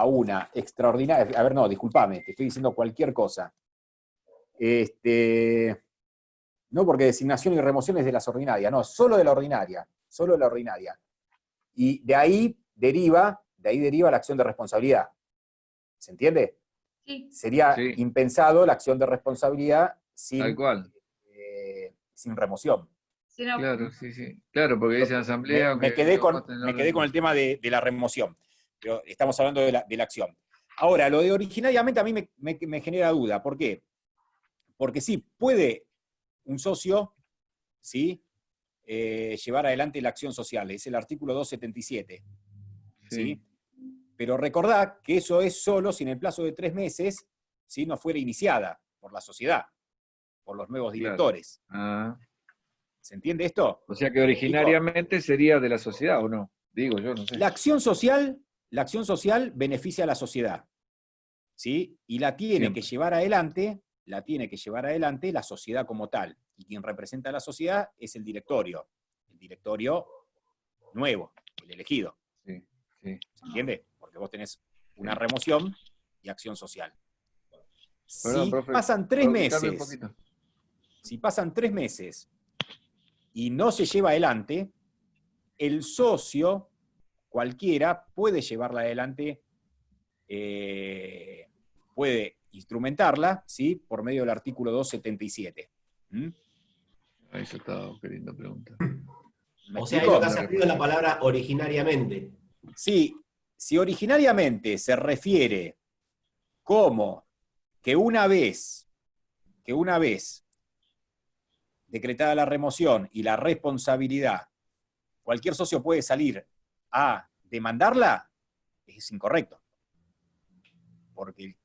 una extraordinaria. A ver, no, discúlpame, te estoy diciendo cualquier cosa. No, porque designación y remoción es de las ordinarias, no, solo de la ordinaria, solo de la ordinaria. Y de ahí deriva la acción de responsabilidad. ¿Se entiende? Sí. Sería Sí. impensado la acción de responsabilidad Tal sin cual. remoción. Si no, Claro, sí, sí. Claro, porque dice asamblea, Me aunque quedé no conste en el orden con del el tema de la remoción, pero estamos hablando de la acción. Ahora, lo de originariamente a mí me genera duda. ¿Por qué? Porque sí, puede un socio, ¿sí? Llevar adelante la acción social, es el artículo 277, ¿sí? Pero recordad que eso es solo si en el plazo de 3 meses, ¿sí? No fuera iniciada por la sociedad, por los nuevos Claro. directores. Ah, ¿Se entiende esto? o sea que originariamente sería de la sociedad, ¿o no? Digo yo, no sé. La acción social beneficia a la sociedad, ¿sí? Y la tiene Siempre. que llevar adelante la sociedad como tal. Y quien representa a la sociedad es el directorio nuevo, el elegido. Sí, sí. ¿Se entiende? Porque vos tenés una remoción y acción social. Perdón, Si profe, pasan 3 para ubicarme un meses, poquito. si pasan 3 meses y no se lleva adelante, el socio, cualquiera, puede llevarla adelante, puede instrumentarla, ¿sí? Por medio del artículo 277. ¿Mm? Eso estaba queriendo preguntar. ¿Me O sea, explico? lo que ha salido es la palabra originariamente. Sí, si originariamente se refiere como que una vez decretada la remoción y la responsabilidad, cualquier socio puede salir a demandarla, es incorrecto. Porque el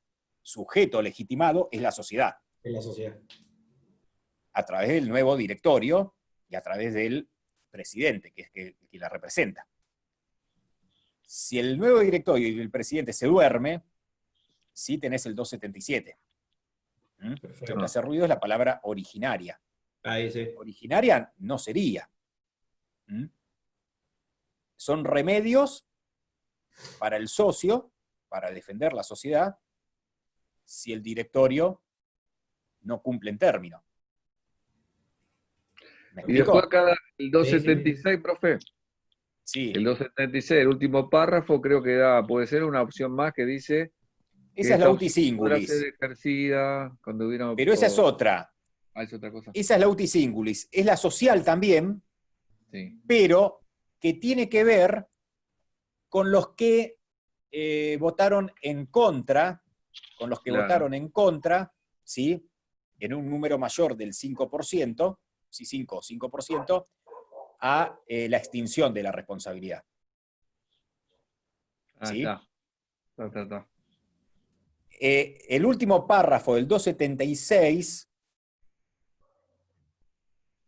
sujeto legitimado es la sociedad, En la sociedad. a través del nuevo directorio y a través del presidente, que es quien la representa. Si el nuevo directorio y el presidente se duerme, sí tenés el 277. Lo que hace ruido es la palabra originaria. Ahí sí. Originaria no sería. Son remedios para el socio, para defender la sociedad, si el directorio no cumple en término. ¿Me Y después explico? acá el 276, profe. Sí. El 276, el último párrafo, creo que puede ser una opción más que dice Esa es la uti podrá singulis. ser ejercida cuando hubiera... Pero esa es otra. Ah, es otra cosa. Esa es la uti singulis. Es la social también, Sí. pero que tiene que ver con los que votaron en contra, Claro. ¿sí? En un número mayor del 5%, sí, 5%, a la extinción de la responsabilidad. Ah, ¿Sí? está. El último párrafo del 276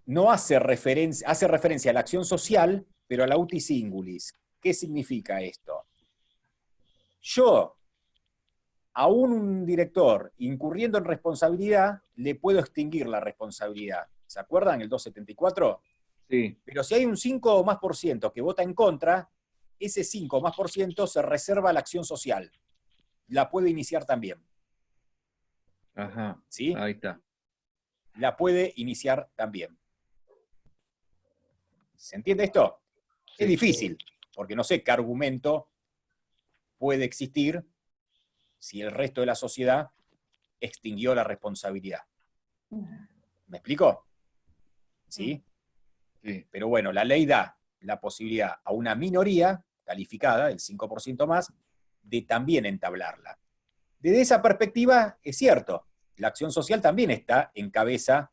no hace referencia a la acción social, pero a la uti singulis. ¿Qué significa esto? Yo, a un director incurriendo en responsabilidad, le puedo extinguir la responsabilidad. ¿Se acuerdan el 274? Sí. Pero si hay un 5 o más por ciento que vota en contra, ese 5 o más por ciento se reserva a la acción social. La puede iniciar también. Ajá. ¿Sí? Ahí está. La puede iniciar también. ¿Se entiende esto? Sí. Es difícil, porque no sé qué argumento puede existir si el resto de la sociedad extinguió la responsabilidad. ¿Me explico? ¿Sí? Sí. Pero bueno, la ley da la posibilidad a una minoría calificada, el 5% más, de también entablarla. Desde esa perspectiva, es cierto, la acción social también está en cabeza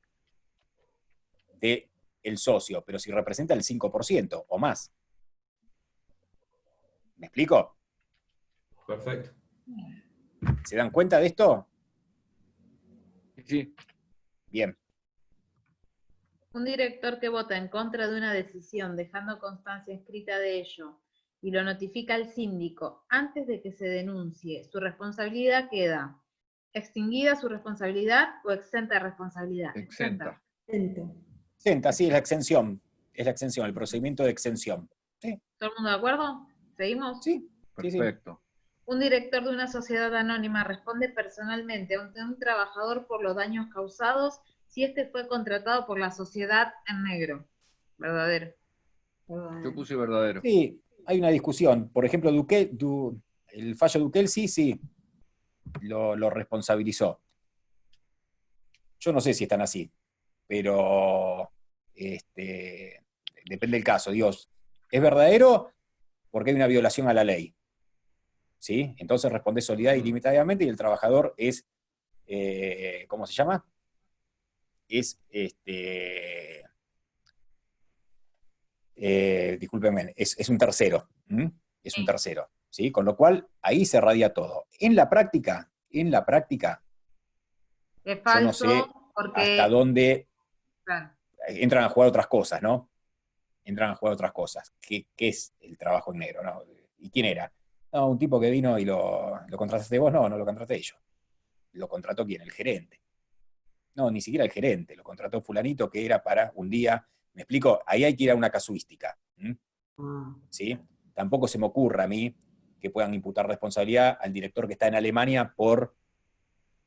del socio, pero si representa el 5% o más. ¿Me explico? Perfecto. ¿Se dan cuenta de esto? Sí. Bien. Un director que vota en contra de una decisión dejando constancia escrita de ello y lo notifica al síndico antes de que se denuncie, su responsabilidad queda extinguida su responsabilidad o exenta de responsabilidad. Exenta. Exenta, sí, es la exención. Es la exención, el procedimiento de exención. ¿Sí? ¿Todo el mundo de acuerdo? ¿Seguimos? Sí. Perfecto. Un director de una sociedad anónima responde personalmente ante un trabajador por los daños causados si éste fue contratado por la sociedad en negro. Verdadero. Yo puse verdadero. Sí, hay una discusión. Por ejemplo, el fallo Duquel sí, lo responsabilizó. Yo no sé si están así, pero depende del caso. Dios, ¿es verdadero? Porque hay una violación a la ley. ¿Sí? Entonces responde solidaria y ilimitadamente y el trabajador es, ¿cómo se llama? Es, discúlpenme, es un tercero. Es un tercero. ¿Sí? Con lo cual, ahí se radia todo. En la práctica, Es yo no falso sé porque... hasta dónde Claro. entran a jugar otras cosas, ¿no? Entran a jugar otras cosas. ¿Qué es el trabajo en negro, no? ¿Y quién era? No, un tipo que vino y lo contrataste vos, no lo contraté yo. Lo contrató quién, el gerente. No, ni siquiera el gerente, lo contrató fulanito que era para un día. ¿Me explico? Ahí hay que ir a una casuística. ¿Sí? Tampoco se me ocurra a mí que puedan imputar responsabilidad al director que está en Alemania por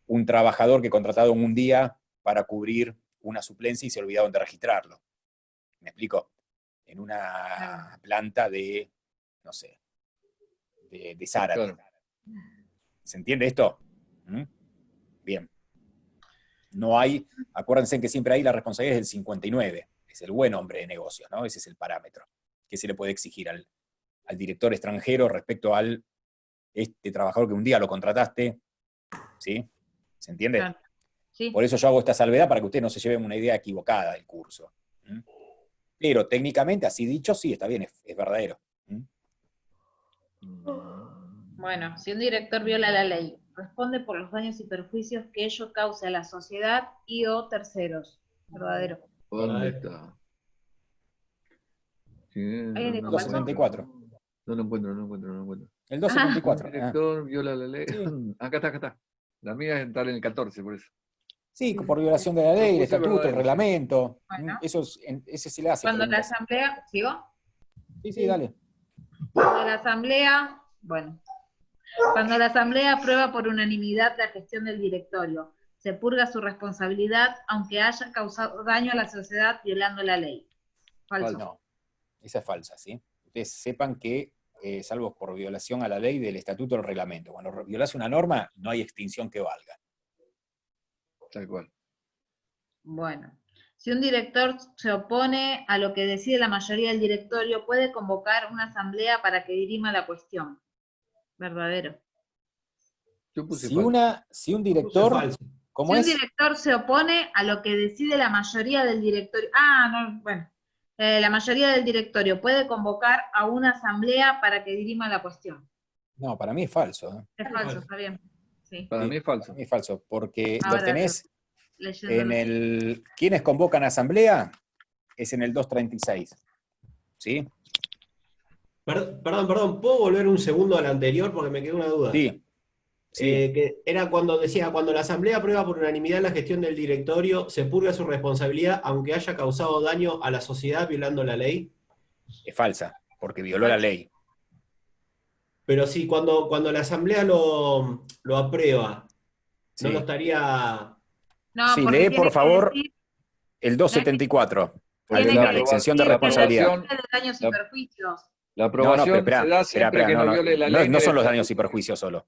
un trabajador que contratado en un día para cubrir una suplencia y se olvidaron de registrarlo. ¿Me explico? En una planta de, no sé, de Zárate. Claro. ¿Se entiende esto? Bien. No hay, acuérdense que siempre hay la responsabilidad del 59, es el buen hombre de negocios, ¿no? Ese es el parámetro que se le puede exigir al director extranjero respecto al trabajador que un día lo contrataste, ¿sí? ¿Se entiende? Claro. Sí. Por eso yo hago esta salvedad para que ustedes no se lleven una idea equivocada del curso. ¿Mm? Pero técnicamente, así dicho, sí, está bien, es verdadero. ¿Mm? Bueno, si un director viola la ley, responde por los daños y perjuicios que ello cause a la sociedad y o terceros. Verdadero. ¿Dónde está? Sí, Ahí en no, el 274. No lo encuentro. El 274. El director viola la ley. Sí. Acá está. La mía es estar en el 14, por eso. Sí, por violación de la ley, el Puse estatuto, el verdadero, reglamento. Bueno. Ese se le hace. Cuando la preguntas. asamblea, ¿sigo? Sí, dale. Cuando la asamblea, cuando la asamblea aprueba por unanimidad la gestión del directorio, se purga su responsabilidad aunque haya causado daño a la sociedad violando la ley. Falso. No, esa es falsa, ¿sí? Ustedes sepan que, salvo por violación a la ley del estatuto del reglamento, cuando violase una norma, no hay extinción que valga. Tal cual. Bueno, si un director se opone a lo que decide la mayoría del directorio, puede convocar una asamblea para que dirima la cuestión. Verdadero. Yo puse Si falso. un Puse director, falso. ¿cómo Si un es? director se opone a lo que decide la mayoría del directorio, la mayoría del directorio puede convocar a una asamblea para que dirima la cuestión. No, para mí es falso. ¿Eh? Es falso, está bien. Sí. Para mí es falso. Para mí es falso, porque Ahora, lo tenés leyéndolo. en el... ¿Quiénes convocan a asamblea? Es en el 236. ¿Sí? Perdón, ¿puedo volver un segundo al anterior? Porque me quedó una duda. Sí. Sí. Que era cuando decía, cuando la asamblea aprueba por unanimidad la gestión del directorio, se purga su responsabilidad aunque haya causado daño a la sociedad violando la ley. Es falsa, porque violó la ley. Pero sí, cuando la asamblea lo aprueba, Sí. no lo estaría... No, Sí, porque lee tiene por que favor decir el 274. Al Porque Tiene final, que exención de decir responsabilidad. de daños y perjuicios. La No, aprobación pero se da siempre que no viole la ley. no ni son el los daños y estatuto. perjuicios solo.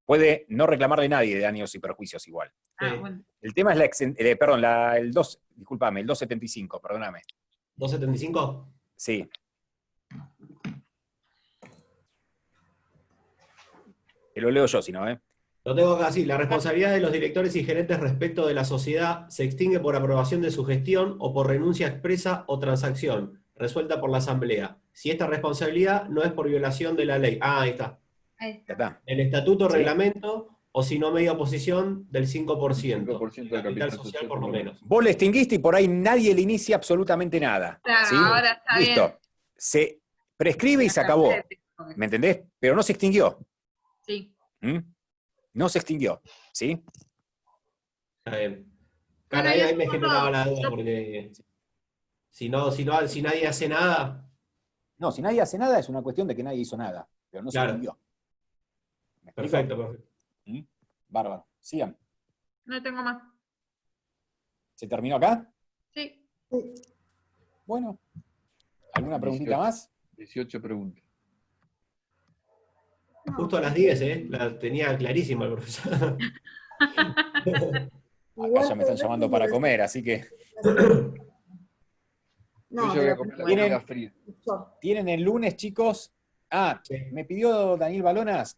Puede no reclamarle nadie de daños y perjuicios igual. Ah, bueno. El tema es el 275, perdóname. ¿275? Sí. Te lo leo yo, si no, ¿eh? Lo tengo acá, sí. La responsabilidad de los directores y gerentes respecto de la sociedad se extingue por aprobación de su gestión o por renuncia expresa o transacción, resuelta por la asamblea. Si esta responsabilidad no es por violación de la ley. Ah, ahí está. Ahí Ya está. está. El estatuto, Sí. reglamento, o si no media oposición del 5%. 5% del Capital social por lo menos. Vos le extinguiste y por ahí nadie le inicia absolutamente nada. Claro, ¿sí? ahora está Listo. bien. Se prescribe y se acabó. ¿Me entendés? Pero no se extinguió. Sí. ¿Mm? No se extinguió. ¿Sí? Está bien. Bueno, Claro, y ahí me eso generaba la no- duda, porque si nadie hace nada, No, si nadie hace nada es una cuestión de que nadie hizo nada. Pero no se Claro. extinguió. ¿Me explico? perfecto. ¿Mm? Bárbaro. Sigan. No tengo más. ¿Se terminó acá? Sí. Bueno. ¿Alguna preguntita 18. más? 18 preguntas. Justo a las 10, la tenía clarísima el profesor. Acá ya me están llamando para comer, así que No, Yo voy a pero comer la ¿Tienen? comida fría. tienen el lunes, chicos. Sí. Me pidió Daniel Balonas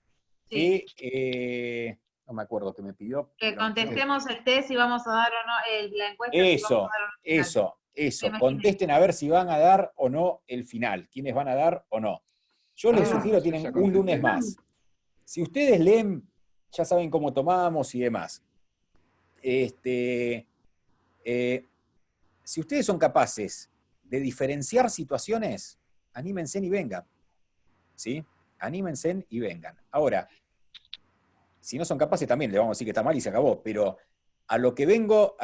Sí. que no me acuerdo que me pidió. Que pero- contestemos el test si vamos a dar o no, la encuesta. si Eso, vamos a dar o no al final. eso. Me imaginé. Contesten a ver si van a dar o no el final. ¿Quiénes van a dar o no? Yo les sugiero, sí, tienen ya un contesté. lunes más. Si ustedes leen, ya saben cómo tomamos y demás. Si ustedes son capaces de diferenciar situaciones, anímense y vengan. ¿Sí? Anímense y vengan. Ahora, si no son capaces también le vamos a decir que está mal y se acabó, pero a lo que digo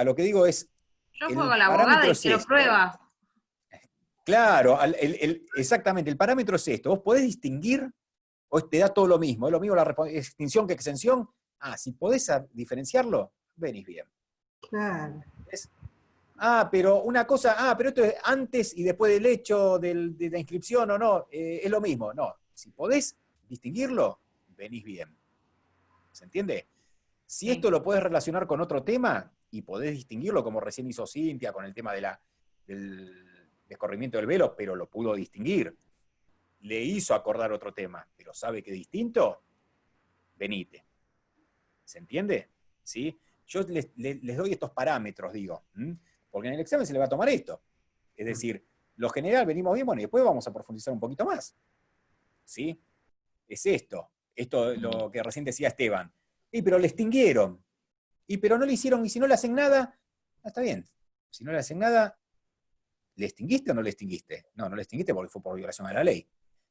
es, Yo el juego a la abogada parámetro y es quiero esto. pruebas. claro, exactamente, el parámetro es esto. ¿Vos podés distinguir o te da todo lo mismo? ¿Es lo mismo la extinción que exención? Si podés diferenciarlo, venís bien. Claro. Pero una cosa, pero esto es antes y después del hecho de la inscripción o no, es lo mismo. No, si podés distinguirlo, venís bien. ¿Se entiende? Si Sí. esto lo podés relacionar con otro tema, y podés distinguirlo como recién hizo Cintia con el tema del descorrimiento del velo, pero lo pudo distinguir. Le hizo acordar otro tema, pero ¿sabe qué distinto? Venite. ¿Se entiende? ¿Sí? Yo les doy estos parámetros, digo, porque en el examen se le va a tomar esto. Es decir, lo general venimos bien, bueno, y después vamos a profundizar un poquito más. ¿Sí? Es esto lo que recién decía Esteban. Pero le extinguieron. Pero no le hicieron, y si no le hacen nada, está bien. Si no le hacen nada, ¿le extinguiste o no le extinguiste? No, no le extinguiste porque fue por violación a la ley.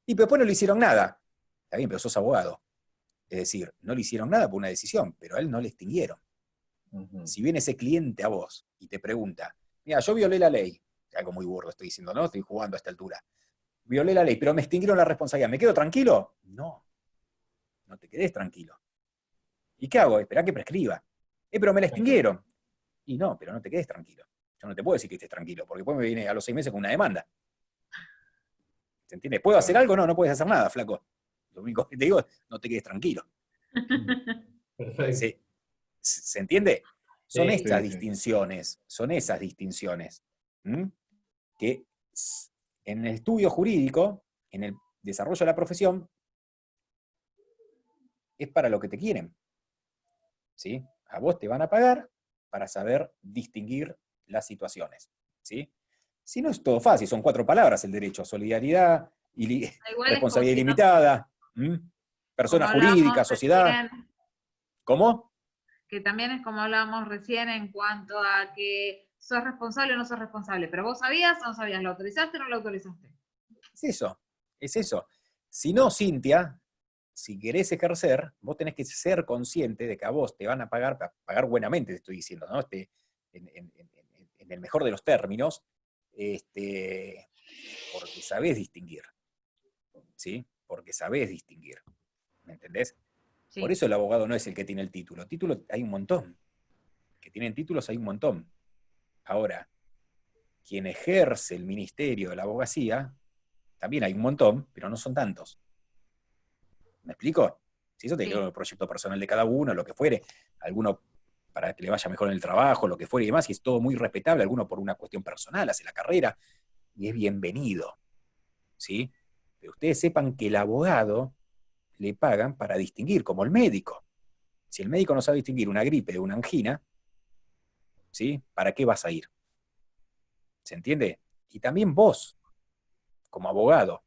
Pero después no le hicieron nada. Está bien, pero sos abogado. Es decir, no le hicieron nada por una decisión, pero a él no le extinguieron. Si viene ese cliente a vos y te pregunta, mira, yo violé la ley, algo muy burdo estoy diciendo, ¿no? Estoy jugando a esta altura. Violé la ley, pero me extinguieron la responsabilidad. ¿Me quedo tranquilo? No. No te quedes tranquilo. ¿Y qué hago? Esperá que prescriba. Pero me la extinguieron. Y no, pero no te quedes tranquilo. Yo no te puedo decir que estés tranquilo, porque después me viene a los 6 meses con una demanda. ¿Se entiende? ¿Puedo hacer algo? No, no puedes hacer nada, flaco. Lo único que te digo es, no te quedes tranquilo. Perfecto. ¿Se entiende? Son Sí, estas sí. distinciones, son esas distinciones, que en el estudio jurídico, en el desarrollo de la profesión, es para lo que te quieren. ¿Sí? A vos te van a pagar para saber distinguir las situaciones. ¿Sí? Si no es todo fácil, son 4 palabras el derecho: solidaridad, Igual es como responsabilidad si ilimitada, como persona hablábamos jurídica, sociedad. recién, ¿Cómo? que también es como hablábamos recién en cuanto a que sos responsable o no sos responsable, pero vos sabías o no sabías, ¿lo autorizaste o no lo autorizaste? Es eso, es eso. Si no, Cintia, si querés ejercer, vos tenés que ser consciente de que a vos te van a pagar buenamente, te estoy diciendo, ¿no? En el mejor de los términos, porque sabés distinguir, ¿sí? Porque sabés distinguir, ¿me entendés? Sí. Por eso el abogado no es el que tiene el título. Título hay un montón. Que tienen títulos hay un montón. Ahora, quien ejerce el ministerio de la abogacía, también hay un montón, pero no son tantos. ¿Me explico? Si eso te Sí. quedó el proyecto personal de cada uno, lo que fuere, alguno para que le vaya mejor en el trabajo, lo que fuere y demás, y es todo muy respetable, alguno por una cuestión personal, hace la carrera, y es bienvenido, ¿sí? Pero ustedes sepan que el abogado le pagan para distinguir, como el médico. Si el médico no sabe distinguir una gripe de una angina, ¿sí? ¿Para qué vas a ir? ¿Se entiende? Y también vos, como abogado,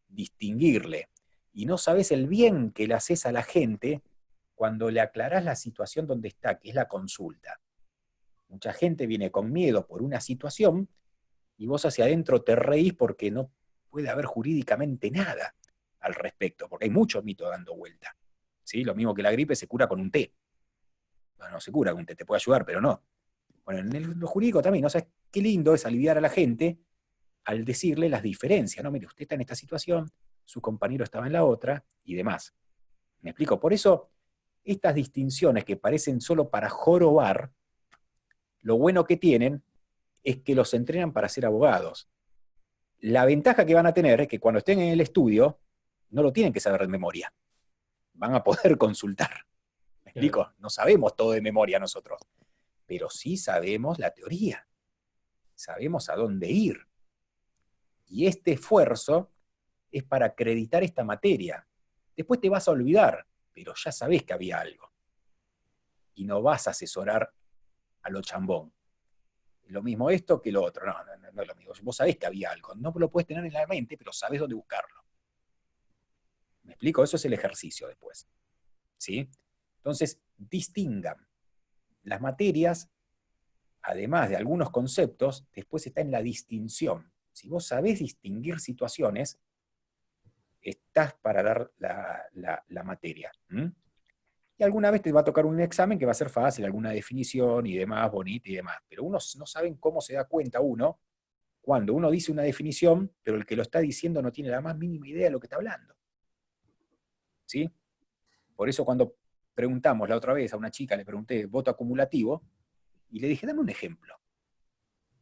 distinguirle, y no sabés el bien que le haces a la gente cuando le aclarás la situación donde está, que es la consulta. Mucha gente viene con miedo por una situación y vos hacia adentro te reís porque no puede haber jurídicamente nada al respecto, porque hay mucho mito dando vuelta. ¿Sí? Lo mismo que la gripe se cura con un té. No se cura con un té, te puede ayudar, pero no. Bueno, en lo jurídico también, ¿no? ¿Sabes qué lindo es aliviar a la gente al decirle las diferencias? No, mire, usted está en esta situación, su compañero estaba en la otra, y demás. ¿Me explico? Por eso, estas distinciones que parecen solo para jorobar, lo bueno que tienen es que los entrenan para ser abogados. La ventaja que van a tener es que cuando estén en el estudio, no lo tienen que saber de memoria. Van a poder consultar. ¿Me explico? No sabemos todo de memoria nosotros, pero sí sabemos la teoría. Sabemos a dónde ir. Y este esfuerzo es para acreditar esta materia. Después te vas a olvidar, pero ya sabés que había algo. Y no vas a asesorar a lo chambón. Lo mismo esto que lo otro. No es lo mismo. Vos sabés que había algo. No lo puedes tener en la mente, pero sabés dónde buscarlo. ¿Me explico? Eso es el ejercicio después. ¿Sí? Entonces, distingan. Las materias, además de algunos conceptos, después está en la distinción. Si vos sabés distinguir situaciones, estás para dar la materia. Y alguna vez te va a tocar un examen que va a ser fácil, alguna definición y demás, bonita y demás. Pero uno no sabe cómo se da cuenta uno cuando uno dice una definición, pero el que lo está diciendo no tiene la más mínima idea de lo que está hablando. ¿Sí? Por eso cuando preguntamos la otra vez a una chica, le pregunté voto acumulativo, y le dije, dame un ejemplo.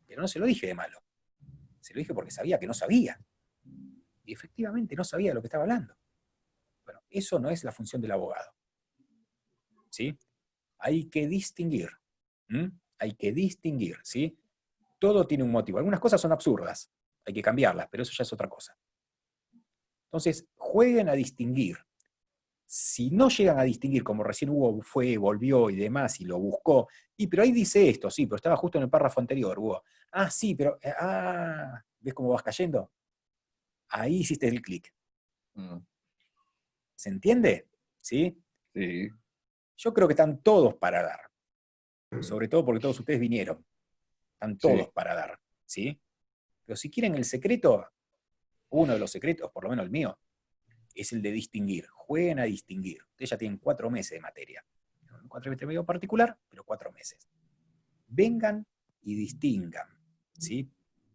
Pero no se lo dije de malo. Se lo dije porque sabía que no sabía. Y efectivamente no sabía de lo que estaba hablando. Bueno, eso no es la función del abogado. ¿Sí? Hay que distinguir. hay que distinguir, ¿sí? Todo tiene un motivo. Algunas cosas son absurdas, hay que cambiarlas, pero eso ya es otra cosa. Entonces, jueguen a distinguir. Si no llegan a distinguir, como recién Hugo fue, volvió y demás, y lo buscó, pero ahí dice esto, sí, pero estaba justo en el párrafo anterior, Hugo. Ah, sí, pero, ¿ves cómo vas cayendo? Ahí hiciste el clic. ¿Se entiende? ¿Sí? Sí. Yo creo que están todos para dar. Sobre todo porque todos ustedes vinieron. Están todos para dar. ¿Sí? Pero si quieren el secreto, uno de los secretos, por lo menos el mío, es el de distinguir. Jueguen a distinguir. Ustedes ya tienen 4 meses de materia. 4 meses medio particular, pero 4 meses. Vengan y distingan. ¿Sí?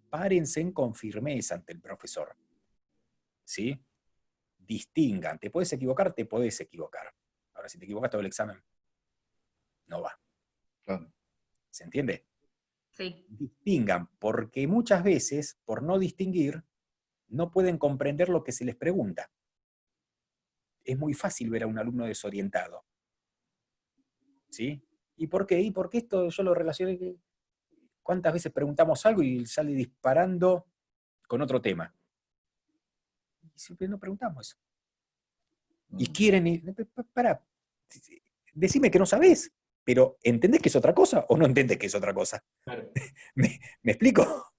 Párense con firmeza ante el profesor. ¿Sí? Distingan. ¿Te puedes equivocar? Te podés equivocar. Ahora, si te equivocas todo el examen, no va. Claro. ¿Se entiende? Sí. Distingan, porque muchas veces, por no distinguir, no pueden comprender lo que se les pregunta. Es muy fácil ver a un alumno desorientado. ¿Sí? ¿Y por qué? ¿Y por qué esto yo lo relacioné? ¿Cuántas veces preguntamos algo y sale disparando con otro tema? Y siempre no preguntamos eso. Y quieren... Pará, decime que no sabés, pero ¿entendés que es otra cosa o no entendés que es otra cosa? Claro. ¿Me explico?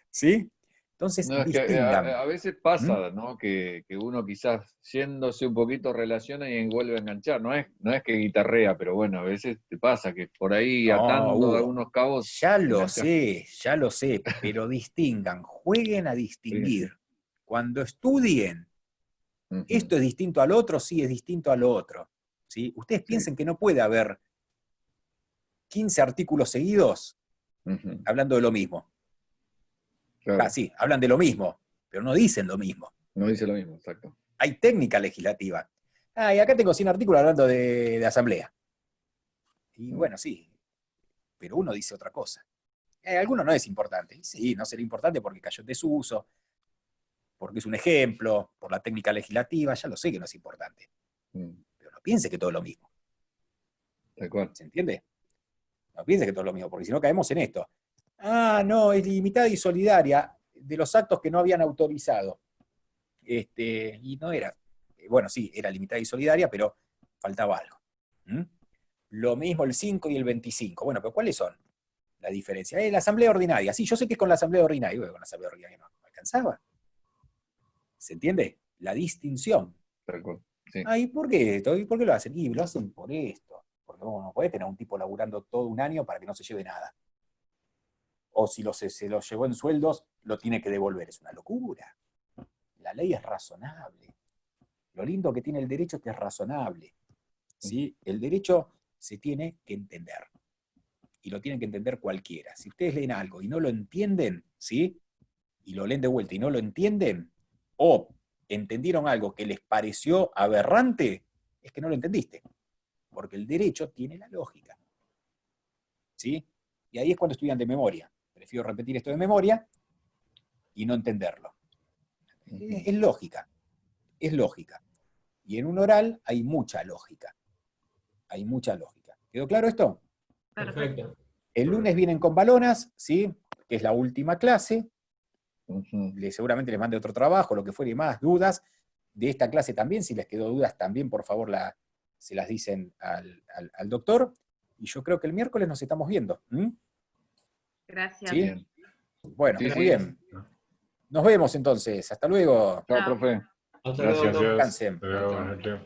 ¿Sí? Entonces, No, es que distingan. a veces pasa, ¿no? Que uno quizás yéndose un poquito relaciona y vuelve a enganchar. No es que guitarrea, pero bueno, a veces te pasa que por ahí No, atando Hugo, algunos cabos. ya lo enganchás. sé, pero distingan, jueguen a distinguir. Sí. Cuando estudien, Ujú. esto es distinto al otro, sí, es distinto al otro. ¿Sí? Ustedes piensen que no puede haber 15 artículos seguidos Ujú. hablando de lo mismo. Claro. Sí, hablan de lo mismo, pero no dicen lo mismo. No dice lo mismo, exacto. Hay técnica legislativa. Y acá tengo 100 artículos hablando de asamblea. Y bueno, sí, pero uno dice otra cosa. Alguno no es importante. Sí, no será importante porque cayó en desuso, porque es un ejemplo, por la técnica legislativa, ya lo sé que no es importante. Pero no piense que todo es lo mismo. Tal cual. ¿Se entiende? No piense que todo es lo mismo, porque si no caemos en esto. No, es limitada y solidaria de los actos que no habían autorizado. Y no era. Bueno, sí, era limitada y solidaria, pero faltaba algo. Lo mismo el 5 y el 25. Bueno, pero ¿cuáles son? La diferencia. La asamblea ordinaria. Sí, yo sé que es con la asamblea ordinaria. Bueno, con la asamblea ordinaria no alcanzaba. ¿Se entiende? La distinción. Tal cual. Sí. ¿Y por qué esto? ¿Y por qué lo hacen? Y lo hacen por esto. Porque vos no podés tener a un tipo laburando todo un año para que no se lleve nada. O si se lo llevó en sueldos, lo tiene que devolver. Es una locura. La ley es razonable. Lo lindo que tiene el derecho es que es razonable. ¿Sí? El derecho se tiene que entender. Y lo tienen que entender cualquiera. Si ustedes leen algo y no lo entienden, ¿sí? Y lo leen de vuelta y no lo entienden, o entendieron algo que les pareció aberrante, es que no lo entendiste. Porque el derecho tiene la lógica. ¿Sí? Y ahí es cuando estudian de memoria. Prefiero repetir esto de memoria y no entenderlo. Es lógica. Es lógica. Y en un oral hay mucha lógica. Hay mucha lógica. ¿Quedó claro esto? Perfecto. El lunes vienen con balonas, ¿sí? Que es la última clase. Ujú. Seguramente les mande otro trabajo, lo que fuera, y más dudas de esta clase también. Si les quedó dudas también, por favor, se las dicen al doctor. Y yo creo que el miércoles nos estamos viendo. Gracias. ¿Sí? Bien. Bueno, Sí, muy sí. bien. Nos vemos entonces. Hasta luego. Chao, Chao. profe. Hasta Gracias. luego, doctor. Descansen. Hasta luego, buenas noches.